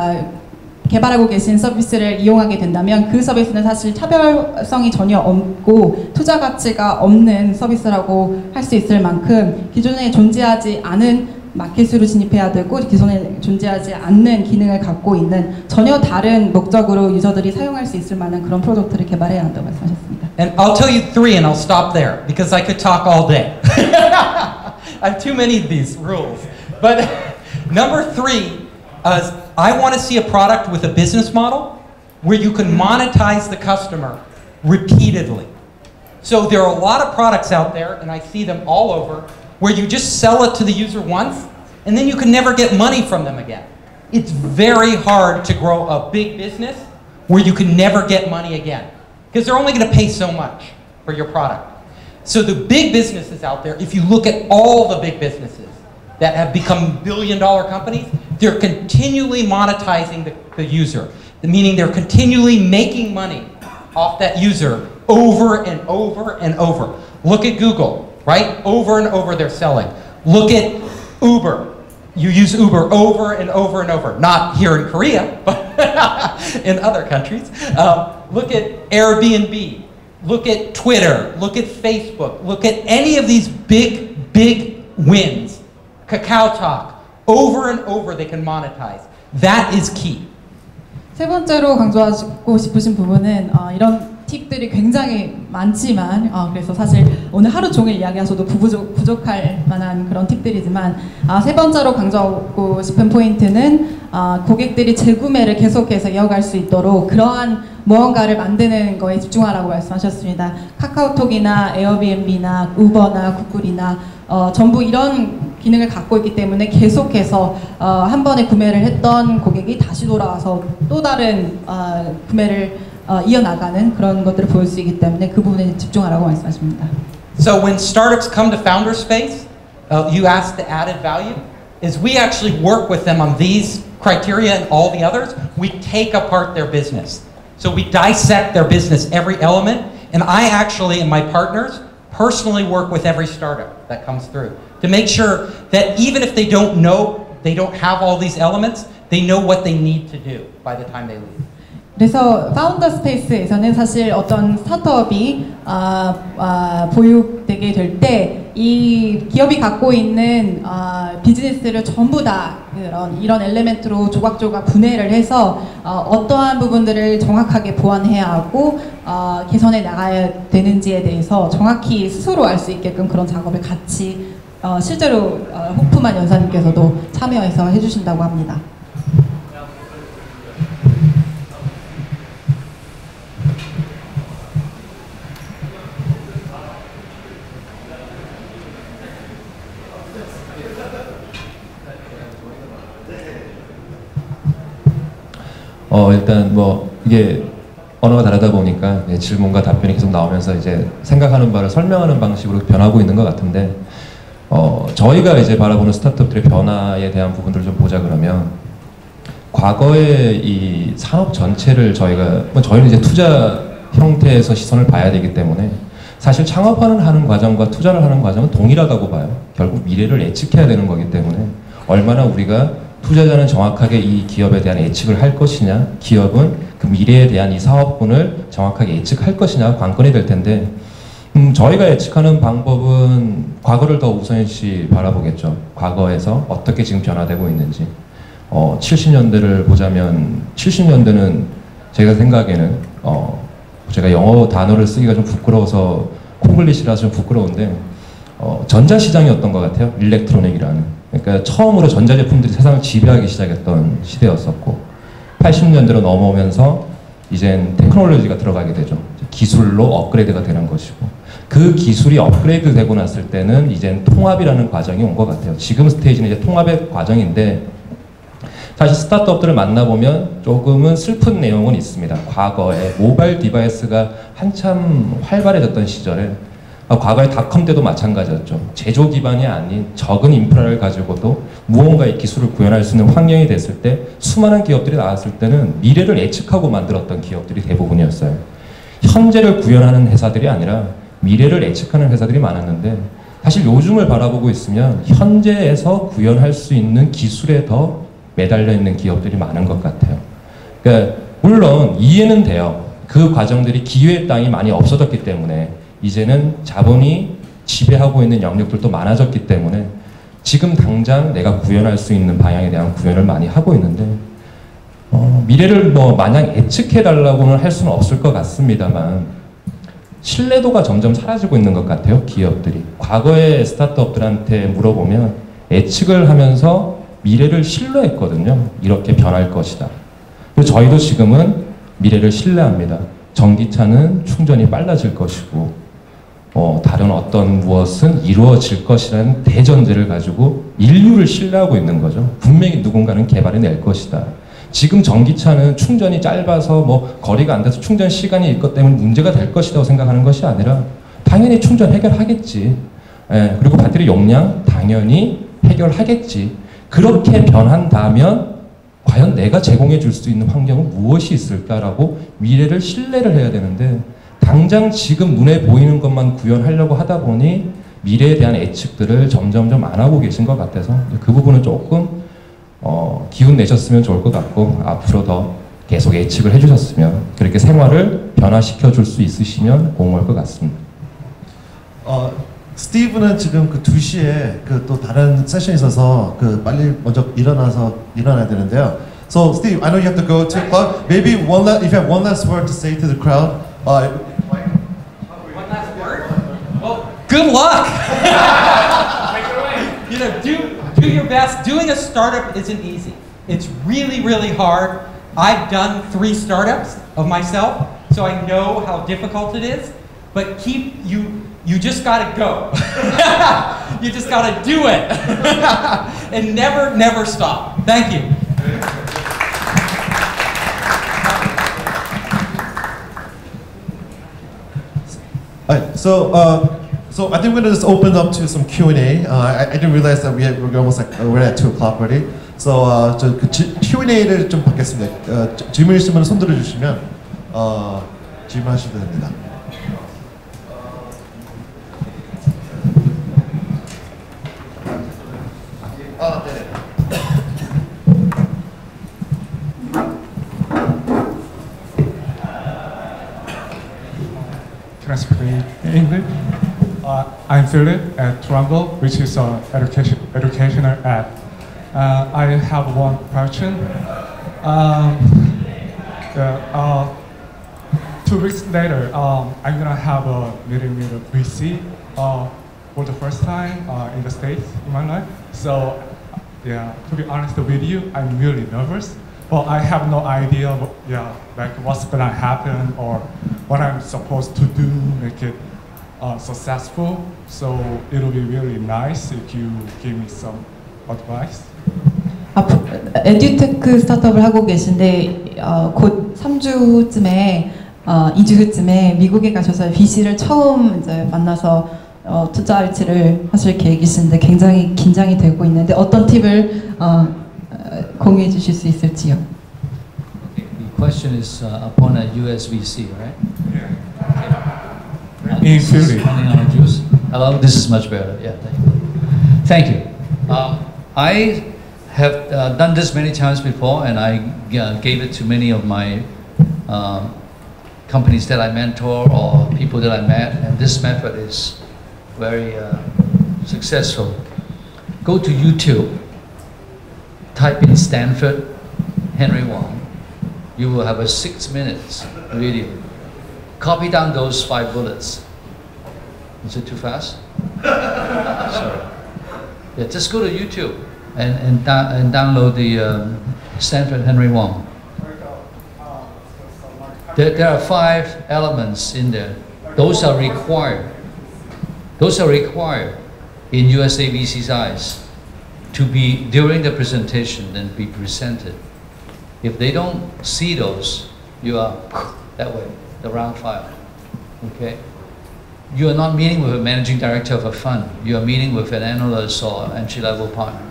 Speaker 3: 개발하고 계신 서비스를 이용하게 된다면 그 서비스는 사실 차별성이 전혀 없고 투자 가치가 없는 서비스라고 할 수 있을 만큼 기존에 존재하지 않은 마켓으로 진입해야 되고 기존에 존재하지 않는 기능을 갖고 있는 전혀 다른 목적으로 유저들이 사용할 수 있을 만한 그런 프로덕트를 개발해야 한다고 말씀하셨습니다.
Speaker 2: And I'll tell you 3 and I'll stop there because I could talk all day. I have too many of these rules. But number 3 is I want to see a product with a business model where you can monetize the customer repeatedly. So there are a lot of products out there, and I see them all over, where you just sell it to the user once, and then you can never get money from them again. It's very hard to grow a big business where you can never get money again, because they're only going to pay so much for your product. So the big businesses out there, if you look at all the big businesses that have become billion-dollar companies, they're continually monetizing the user, meaning they're continually making money off that user over and over and over. Look at Google, right? Over and over they're selling. Look at Uber. You use Uber over and over and over. Not here in Korea, but in other countries. Look at Airbnb. Look at Twitter. Look at Facebook. Look at any of these big wins. KakaoTalk. Over and over they can monetize. That is key.
Speaker 3: 세 번째로 강조하고 싶으신 부분은 이런 팁들이 굉장히 많지만 그래서 사실 오늘 하루 종일 이야기하셔도 부족할 만한 그런 팁들이지만 세 번째로 강조하고 싶은 포인트는 고객들이 재구매를 계속해서 이어갈 수 있도록 그러한 무언가를 만드는 거에 집중하라고 말씀하셨습니다. 카카오톡이나 에어비앤비나 우버나 구글이나 전부 이런 기능을 갖고 있기 때문에 계속해서 한 번에 구매를 했던 고객이 다시 돌아와서 또 다른 구매를 이어나가는 그런 것들을 보일 수 있기 때문에 그 부분에 집중하라고 말씀하십니다.
Speaker 2: So when startups come to Founder Space, you ask the added value, is we actually work with them on these criteria and all the others, we take apart their business. So we dissect their business, every element, and I actually and my partners personally work with every startup that comes through to make sure that even if they don't know, they don't have all these elements, they know what they need to do by the time they leave.
Speaker 3: 그래서 파운더 스페이스에서는 사실 어떤 스타트업이 보육되게 될 때 이 기업이 갖고 있는 비즈니스를 전부 다 이런 엘리멘트로 조각조각 분해를 해서 어떠한 부분들을 정확하게 보완해야 하고 개선해 나가야 되는지에 대해서 정확히 스스로 알 수 있게끔 그런 작업을 같이 실제로 호프만 연사님께서도 참여해서 해주신다고 합니다.
Speaker 6: 일단 뭐 이게 언어가 다르다 보니까 질문과 답변이 계속 나오면서 이제 생각하는 바를 설명하는 방식으로 변하고 있는 것 같은데 저희가 이제 바라보는 스타트업들의 변화에 대한 부분들을 좀 보자 그러면 과거의 이 산업 전체를 저희는 이제 투자 형태에서 시선을 봐야 되기 때문에 사실 창업하는 과정과 투자를 하는 과정은 동일하다고 봐요. 결국 미래를 예측해야 되는 거기 때문에 얼마나 우리가 투자자는 정확하게 이 기업에 대한 예측을 할 것이냐, 기업은 그 미래에 대한 이 사업군을 정확하게 예측할 것이냐가 관건이 될 텐데 저희가 예측하는 방법은 과거를 더 우선시 바라보겠죠. 과거에서 어떻게 지금 변화되고 있는지 70년대를 보자면 70년대는 제가 생각에는 제가 영어 단어를 쓰기가 좀 부끄러워서 콩글리시라서 좀 부끄러운데 전자시장이었던 것 같아요. 일렉트로닉이라는. 그러니까 처음으로 전자제품들이 세상을 지배하기 시작했던 시대였었고 80년대로 넘어오면서 이젠 테크놀로지가 들어가게 되죠. 기술로 업그레이드가 되는 것이고 그 기술이 업그레이드 되고 났을 때는 이젠 통합이라는 과정이 온 것 같아요. 지금 스테이지는 이제 통합의 과정인데 사실 스타트업들을 만나보면 조금은 슬픈 내용은 있습니다. 과거에 모바일 디바이스가 한참 활발해졌던 시절에 과거의 닷컴 때도 마찬가지였죠. 제조 기반이 아닌 적은 인프라를 가지고도 무언가의 기술을 구현할 수 있는 환경이 됐을 때 수많은 기업들이 나왔을 때는 미래를 예측하고 만들었던 기업들이 대부분이었어요. 현재를 구현하는 회사들이 아니라 미래를 예측하는 회사들이 많았는데 사실 요즘을 바라보고 있으면 현재에서 구현할 수 있는 기술에 더 매달려 있는 기업들이 많은 것 같아요. 그러니까 물론 이해는 돼요. 그 과정들이 기회의 땅이 많이 없어졌기 때문에 이제는 자본이 지배하고 있는 영역들도 많아졌기 때문에 지금 당장 내가 구현할 수 있는 방향에 대한 구현을 많이 하고 있는데 미래를 뭐 마냥 예측해달라고는 할 수는 없을 것 같습니다만 신뢰도가 점점 사라지고 있는 것 같아요. 기업들이. 과거의 스타트업들한테 물어보면 예측을 하면서 미래를 신뢰했거든요. 이렇게 변할 것이다. 그리고 저희도 지금은 미래를 신뢰합니다. 전기차는 충전이 빨라질 것이고 다른 어떤 무엇은 이루어질 것이라는 대전제를 가지고 인류를 신뢰하고 있는 거죠. 분명히 누군가는 개발해낼 것이다. 지금 전기차는 충전이 짧아서 뭐 거리가 안 돼서 충전 시간이 있기 때문에 문제가 될 것이라고 생각하는 것이 아니라 당연히 충전 해결하겠지. 그리고 배터리 용량 당연히 해결하겠지. 그렇게 변한다면 과연 내가 제공해 줄 수 있는 환경은 무엇이 있을까라고 미래를 신뢰를 해야 되는데 당장 지금 눈에 보이는 것만 구현하려고 하다 보니 미래에 대한 예측들을 점점점 안 하고 계신 것 같아서 그 부분은 조금 기운 내셨으면 좋을 것 같고 앞으로 더 계속 예측을 해주셨으면 그렇게 생활을 변화시켜 줄 수 있으시면 고마울 것 같습니다.
Speaker 1: 스티브는 지금 그 2시에 그 또 다른 세션이 있어서 그 빨리 먼저 일어나야 되는데요. So Steve, I know you have to go to club. Maybe if you have one last word to say to the crowd.
Speaker 2: One last word? Well, good luck. You know, do your best. Doing a startup isn't easy. It's really, really hard. I've done 3 startups of myself, so I know how difficult it is. But you just gotta go. You just gotta do it. And never stop. Thank you.
Speaker 1: Alright, so I think we're gonna just open up to some Q&A. I didn't realize that we're almost like we're at 2 o'clock already. So Q&A를 좀 받겠습니다. 질문 있으면 손 들어주시면 질문하셔도 됩니다.
Speaker 7: Can I speak in English? I'm Philip at Trumbull, which is an educational app. I have one question. 2 weeks later, I'm gonna have a meeting with a VC for the first time in the States in my life. So, yeah, to be honest with you, I'm really nervous. Well, I have no idea, like what's gonna happen or what I'm supposed to do, make it successful. So it'll be really nice if you give me some advice.
Speaker 3: 에듀테크 스타트업을 하고 계신데 곧 3주쯤에 2주쯤에 미국에 가셔서 VC를 처음 이제 만나서 투자 알치를 하실 계획이신데 굉장히 긴장이 되고 있는데 어떤 팁을 공유해 주실 수 있을지요?
Speaker 5: The question is upon a US VC, right?
Speaker 7: Yeah. In Philly.
Speaker 5: Hello, this is much better. Yeah, thank you. I have done this many times before, and I gave it to many of my companies that I mentor or people that I met, and this method is very successful. Go to YouTube, type in Stanford Henry Wong. You will have a 6 minutes video. Copy down those 5 bullets. Is it too fast? Sorry. Yeah, just go to YouTube and download the Stanford Henry Wong. There are 5 elements in there. Those are required. Those are required in USA VC's eyes to be during the presentation and be presented. If they don't see those, you are that way, the round file. Okay? You are not meeting with a managing director of a fund. You are meeting with an analyst or entry-level partner.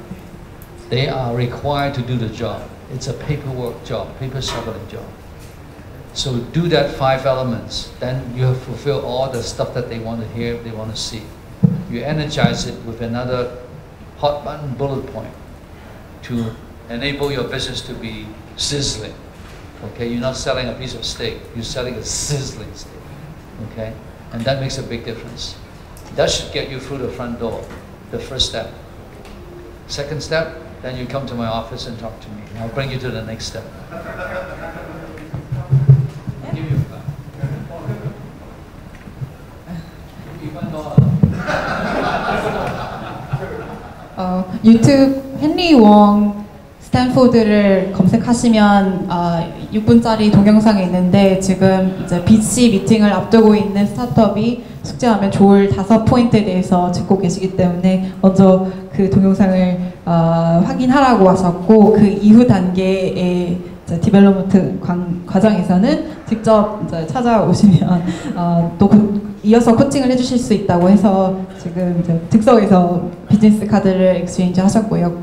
Speaker 5: They are required to do the job. It's a paperwork job, paper shuffling job. So do that 5 elements. Then you have fulfilled all the stuff that they want to hear, they want to see. You energize it with another hot button bullet point to enable your business to be sizzling. Okay, you're not selling a piece of steak, you're selling a sizzling steak. Okay, and that makes a big difference. That should get you through the front door, the first step. Second step, then you come to my office and talk to me. I'll bring you to the next step. Give you
Speaker 3: 유튜브 헨리 웡 스탠포드를 검색하시면 6분짜리 동영상이 있는데 지금 이제 VC 미팅을 앞두고 있는 스타트업이 숙제하면 좋을 5포인트에 대해서 짚고 계시기 때문에 먼저 그 동영상을 확인하라고 하셨고 그 이후 단계의 디벨롭먼트 과정에서는 직접 이제 찾아오시면 또 이어서 코칭을 해주실 수 있다고 해서 지금 이제 즉석에서 비즈니스 카드를 엑스체인지 하셨고요,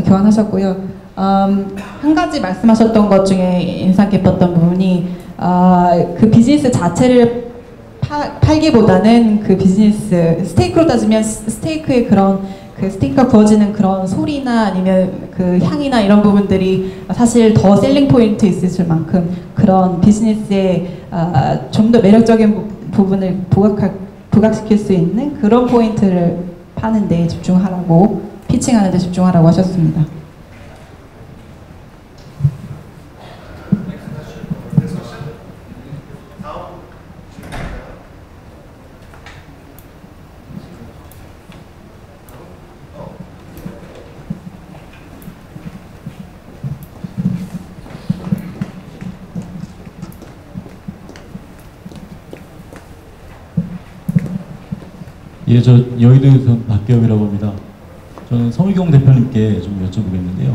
Speaker 3: 교환하셨고요. 한 가지 말씀하셨던 것 중에 인상 깊었던 부분이 그 비즈니스 자체를 팔기보다는 그 비즈니스 스테이크로 따지면 스테이크의 그런 그 스테이크가 구워지는 그런 소리나 아니면 그 향이나 이런 부분들이 사실 더 셀링 포인트 있을 만큼 그런 비즈니스의 좀 더 매력적인 부분을 부각시킬 수 있는 그런 포인트를 파는 데 집중하라고, 피칭하는 데 집중하라고 하셨습니다.
Speaker 8: 예, 저 여의도에서 박기업이라고 합니다. 저는 성의경 대표님께 좀 여쭤보겠는데요.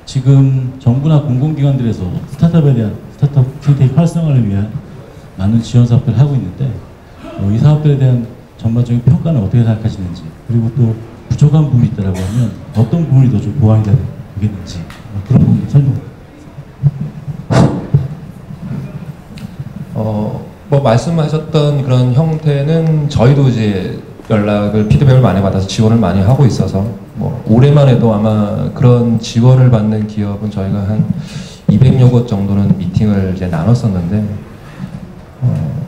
Speaker 8: 지금 정부나 공공기관들에서 스타트업에 대한 스타트업 핀테크 활성화를 위한 많은 지원 사업들을 하고 있는데 이 사업들에 대한 전반적인 평가는 어떻게 생각하시는지, 그리고 또 부족한 부분이 있다고 하면 어떤 부분이 더 좀 보완이 되는 되겠는지 그런 부분 설명.
Speaker 6: 뭐 말씀하셨던 그런 형태는 저희도 이제 연락을 피드백을 많이 받아서 지원을 많이 하고 있어서 뭐 올해만 해도 아마 그런 지원을 받는 기업은 저희가 한 200여 곳 정도는 미팅을 이제 나눴었는데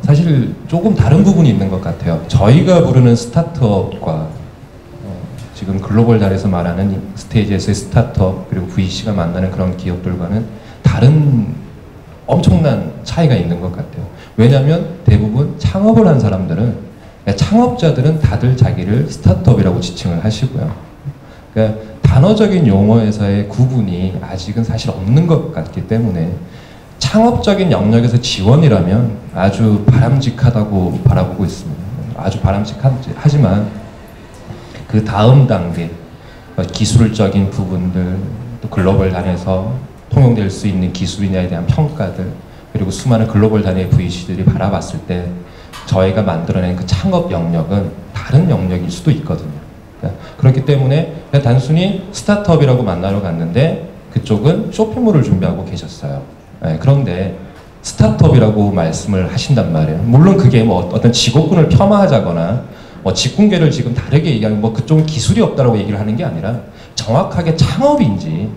Speaker 6: 사실 조금 다른 부분이 있는 것 같아요. 저희가 부르는 스타트업과 지금 글로벌 자리에서 말하는 스테이지에서의 스타트업 그리고 VC가 만나는 그런 기업들과는 다른 엄청난 차이가 있는 것 같아요. 왜냐하면 대부분 창업을 한 사람들은 창업자들은 다들 자기를 스타트업이라고 지칭을 하시고요. 그러니까 단어적인 용어에서의 구분이 아직은 사실 없는 것 같기 때문에 창업적인 영역에서 지원이라면 아주 바람직하다고 바라보고 있습니다. 아주 바람직하지만 그 다음 단계 기술적인 부분들 또 글로벌 단에서 통용될 수 있는 기술이냐에 대한 평가들 그리고 수많은 글로벌 단위의 VC들이 바라봤을 때 저희가 만들어낸 그 창업 영역은 다른 영역일 수도 있거든요. 그렇기 때문에 그냥 단순히 스타트업이라고 만나러 갔는데 그쪽은 쇼핑몰을 준비하고 계셨어요. 네, 그런데 스타트업이라고 말씀을 하신단 말이에요. 물론 그게 뭐 어떤 직업군을 폄하하자거나 뭐 직군계를 지금 다르게 얘기하는 뭐 그쪽은 기술이 없다라고 얘기를 하는 게 아니라 정확하게 창업인지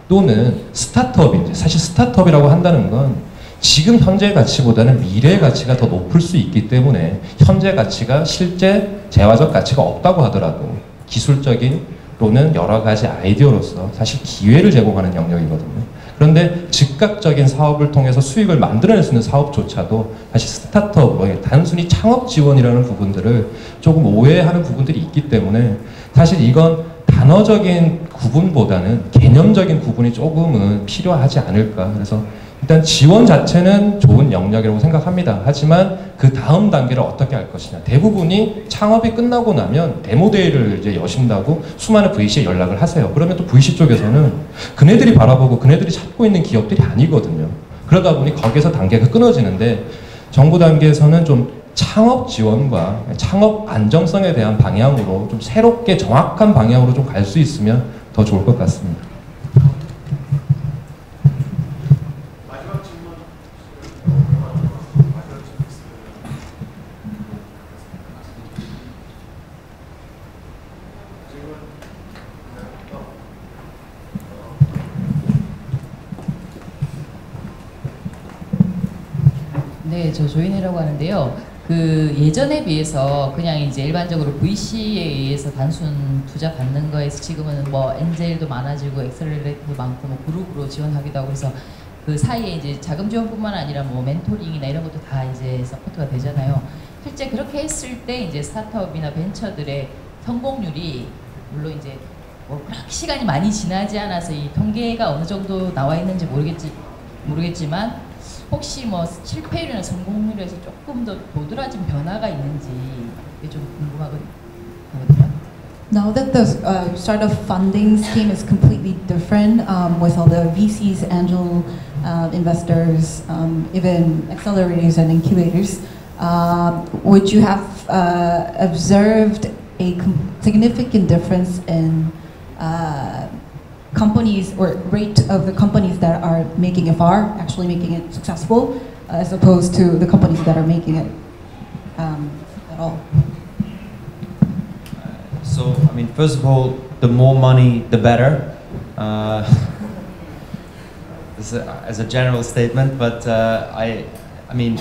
Speaker 6: 또는 스타트업인지 사실 스타트업이라고 한다는 건 지금 현재 가치보다는 미래의 가치가 더 높을 수 있기 때문에 현재 가치가 실제 재화적 가치가 없다고 하더라도 기술적인 또는 여러 가지 아이디어로서 사실 기회를 제공하는 영역이거든요. 그런데 즉각적인 사업을 통해서 수익을 만들어낼 수 있는 사업조차도 사실 스타트업, 단순히 창업 지원이라는 부분들을 조금 오해하는 부분들이 있기 때문에 사실 이건 단어적인 구분보다는 개념적인 구분이 조금은 필요하지 않을까. 그래서 일단 지원 자체는 좋은 영역이라고 생각합니다. 하지만 그 다음 단계를 어떻게 할 것이냐. 대부분이 창업이 끝나고 나면 데모데이를 이제 여신다고 수많은 VC에 연락을 하세요. 그러면 또 VC 쪽에서는 그네들이 바라보고 그네들이 찾고 있는 기업들이 아니거든요. 그러다 보니 거기에서 단계가 끊어지는데 정부 단계에서는 좀 창업 지원과 창업 안정성에 대한 방향으로 좀 새롭게 정확한 방향으로 좀 갈 수 있으면 더 좋을 것 같습니다.
Speaker 9: 네, 저 조인혜라고 하는데요. 그 예전에 비해서 그냥 이제 일반적으로 VC에 의해서 단순 투자 받는 거에서 지금은 뭐 엔젤도 많아지고 엑셀러레이터도 많고 뭐 그룹으로 지원하기도 하고 그래서 그 사이에 이제 자금 지원뿐만 아니라 뭐 멘토링이나 이런 것도 다 이제 서포트가 되잖아요. 실제 그렇게 했을 때 이제 스타트업이나 벤처들의 성공률이 물론 이제 뭐 그렇게 시간이 많이 지나지 않아서 이 통계가 어느 정도 나와 있는지 모르겠지만 혹시 뭐 실패율이나 성공률에서 조금 더 도드라진 변화가 있는지 이게 좀 궁금하거든요.
Speaker 3: Now that the startup funding scheme is completely different with all the VCs, angel investors, even accelerators and incubators, would you have observed a significant difference in companies or rate of the companies that are making it far, actually making it successful, as opposed to the companies that are making it at all?
Speaker 4: So, I mean, first of all, the more money, the better. As a general statement, but I mean,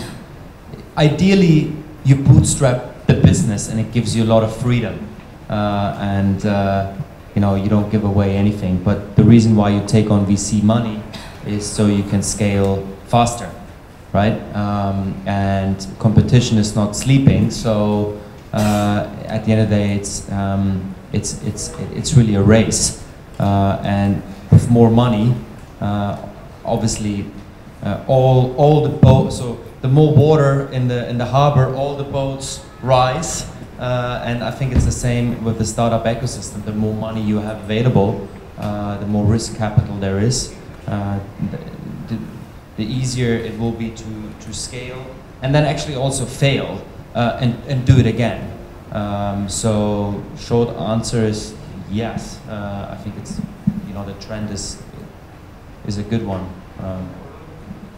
Speaker 4: ideally, you bootstrap the business and it gives you a lot of freedom, you know, you don't give away anything. But the reason why you take on VC money is so you can scale faster, right? And competition is not sleeping, so at the end of the day, it's really a race. And with more money, obviously, all the boats. So the more water in the harbor, all the boats rise. And I think it's the same with the startup ecosystem. The more money you have available, the more risk capital there is, the easier it will be to scale and then actually also fail and do it again. So short answer is yes. I think it's you know, the trend is a good one.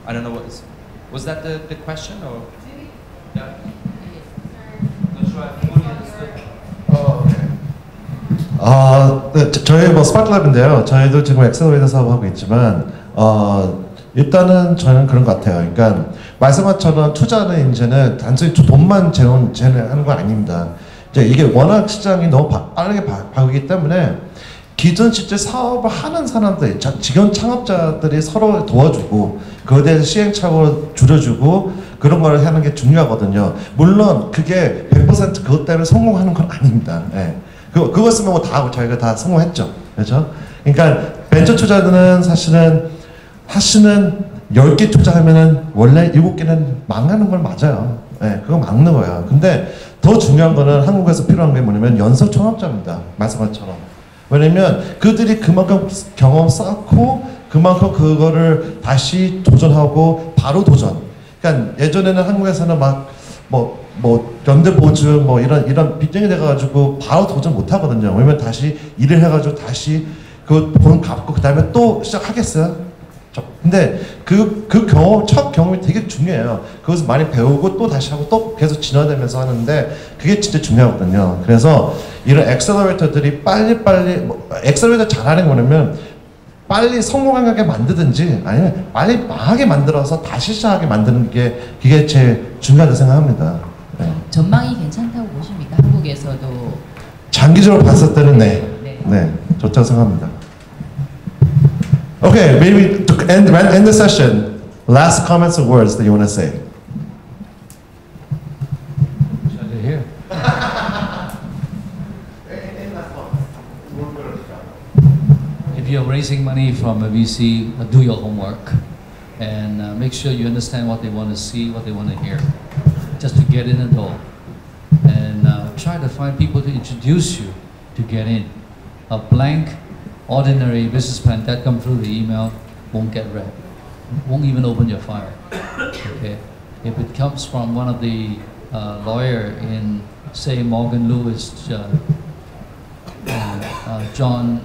Speaker 4: I don't know was that the question or? Yeah. Not sure I fully understood.
Speaker 1: 네, 저희 뭐 스파크랩인데요. 저희도 지금 엑셀러레이터 사업하고 있지만 일단은 저는 그런 것 같아요. 그러니까 말씀한 것처럼 투자는 이제는 단순히 돈만 재는 건 아닙니다. 이제 이게 워낙 시장이 너무 빠르게 바뀌기 때문에 기존 실제 사업을 하는 사람들, 직원 창업자들이 서로 도와주고 그거에 대해서 시행착오를 줄여주고 그런 걸 하는 게 중요하거든요. 물론 그게 100% 그것 때문에 성공하는 건 아닙니다. 네. 그거 쓰면 뭐 다 저희가 다 성공했죠. 그렇죠? 그러니까 벤처 투자는 사실은 10개 투자하면은 원래 7개는 망하는 걸 맞아요. 네, 그거 막는 거예요. 근데 더 중요한 거는 한국에서 필요한 게 뭐냐면 연속 창업자입니다. 말씀한 것처럼. 왜냐면 그들이 그만큼 경험 쌓고 그만큼 그거를 다시 도전하고 바로 도전. 그러니까 예전에는 한국에서는 막 연대보증 이런 빚쟁이 돼가지고 바로 도전 못 하거든요. 왜냐면 다시 일을 해가지고 다시 그 돈 갚고 그 다음에 또 시작하겠어요. 근데 첫 경험이 되게 중요해요. 그것을 많이 배우고 또 다시 하고 또 계속 진화되면서 하는데 그게 진짜 중요하거든요. 그래서 이런 액셀러레이터들이 빨리빨리 액셀러레이터 잘하는 거냐면 빨리 성공하게 만들든지 아니면 빨리 망하게 만들어서 다시 시작하게 만드는 게 그게 제일 중요하다고 생각합니다. 네.
Speaker 9: 전망이 괜찮다고 보십니까? 한국에서도
Speaker 1: 장기적으로 봤을 때는 네, 좋다고 생각합니다. Okay, maybe to end the session, last comments or words that you want to say.
Speaker 5: Shall I hear? If you're raising money from a VC, do your homework and make sure you understand what they want to see, what they want to hear, just to get in the door. And try to find people to introduce you to get in. A blank, ordinary business plan that comes through the email won't get read, won't even open your file. Okay, if it comes from one of the lawyer in, say, Morgan Lewis, John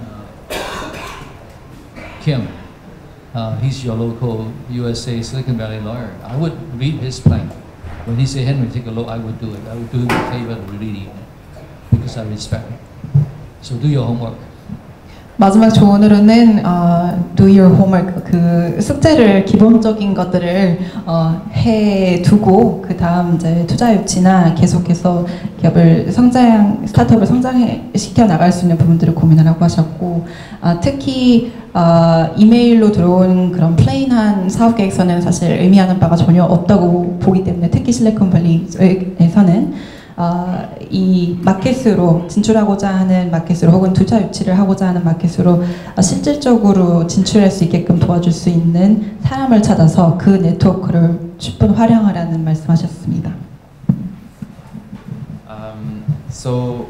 Speaker 5: Kim, he's your local USA Silicon Valley lawyer. I would read his plan. When he say, Henry, take a look, I would do it. I would do him a favor of reading it because I respect him. So do your homework.
Speaker 3: 마지막 조언으로는 do your homework, 그 숙제를 기본적인 것들을 해두고 그 다음 이제 투자 유치나 계속해서 기업을 스타트업을 성장시켜 나갈 수 있는 부분들을 고민하라고 하셨고 특히 이메일로 들어온 그런 플레인한 사업 계획서는 사실 의미하는 바가 전혀 없다고 보기 때문에 특히 실리콘밸리에서는 이 마켓으로 진출하고자 하는 마켓으로 혹은 투자 유치를 하고자 하는 마켓으로 실질적으로 진출할 수 있게끔 도와줄 수 있는 사람을 찾아서 그 네트워크를 충분히 활용하라는 말씀하셨습니다.
Speaker 4: So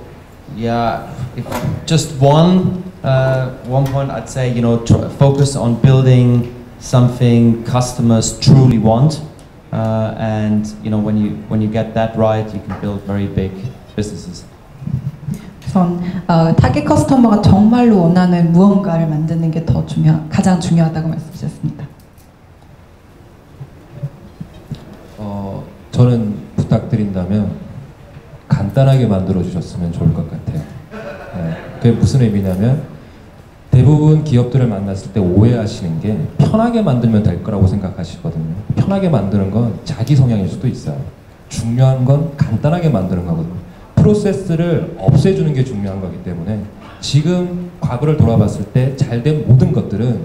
Speaker 4: yeah, if just one point I'd say, you know, focus on building something customers truly want. And you know, when you get that right, you can build very big businesses.
Speaker 3: 우선 타겟 커스터머가 정말로 원하는 무언가를 만드는 게 가장 중요하다고 말씀하셨습니다.
Speaker 6: 저는 부탁드린다면 간단하게 만들어 주셨으면 좋을 것 같아요. 그게 무슨 의미냐면 대부분 기업들을 만났을 때 오해하시는 게 편하게 만들면 될 거라고 생각하시거든요. 편하게 만드는 건 자기 성향일 수도 있어요. 중요한 건 간단하게 만드는 거거든요. 프로세스를 없애주는 게 중요한 거기 때문에 지금 과거를 돌아봤을 때 잘된 모든 것들은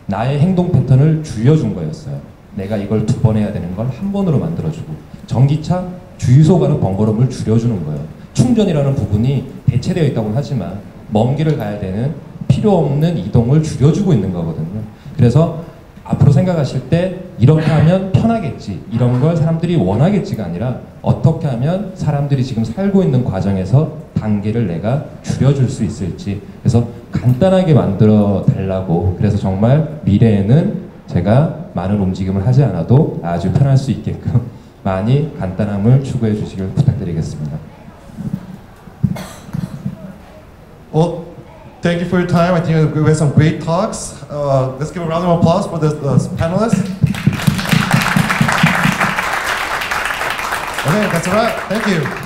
Speaker 6: 나의 행동 패턴을 줄여준 거였어요. 내가 이걸 2번 해야 되는 걸 1번으로 만들어주고 전기차 주유소 가는 번거로움을 줄여주는 거예요. 충전이라는 부분이 대체되어 있다고 하지만 먼 길을 가야 되는 필요 없는 이동을 줄여주고 있는 거거든요. 그래서 앞으로 생각하실 때 이렇게 하면 편하겠지, 이런 걸 사람들이 원하겠지가 아니라 어떻게 하면 사람들이 지금 살고 있는 과정에서 단계를 내가 줄여줄 수 있을지, 그래서 간단하게 만들어 달라고. 그래서 정말 미래에는 제가 많은 움직임을 하지 않아도 아주 편할 수 있게끔 많이 간단함을 추구해 주시길 부탁드리겠습니다.
Speaker 1: Thank you for your time. I think we had some great talks. Let's give a round of applause for the panelists. Okay, that's a wrap. Thank you.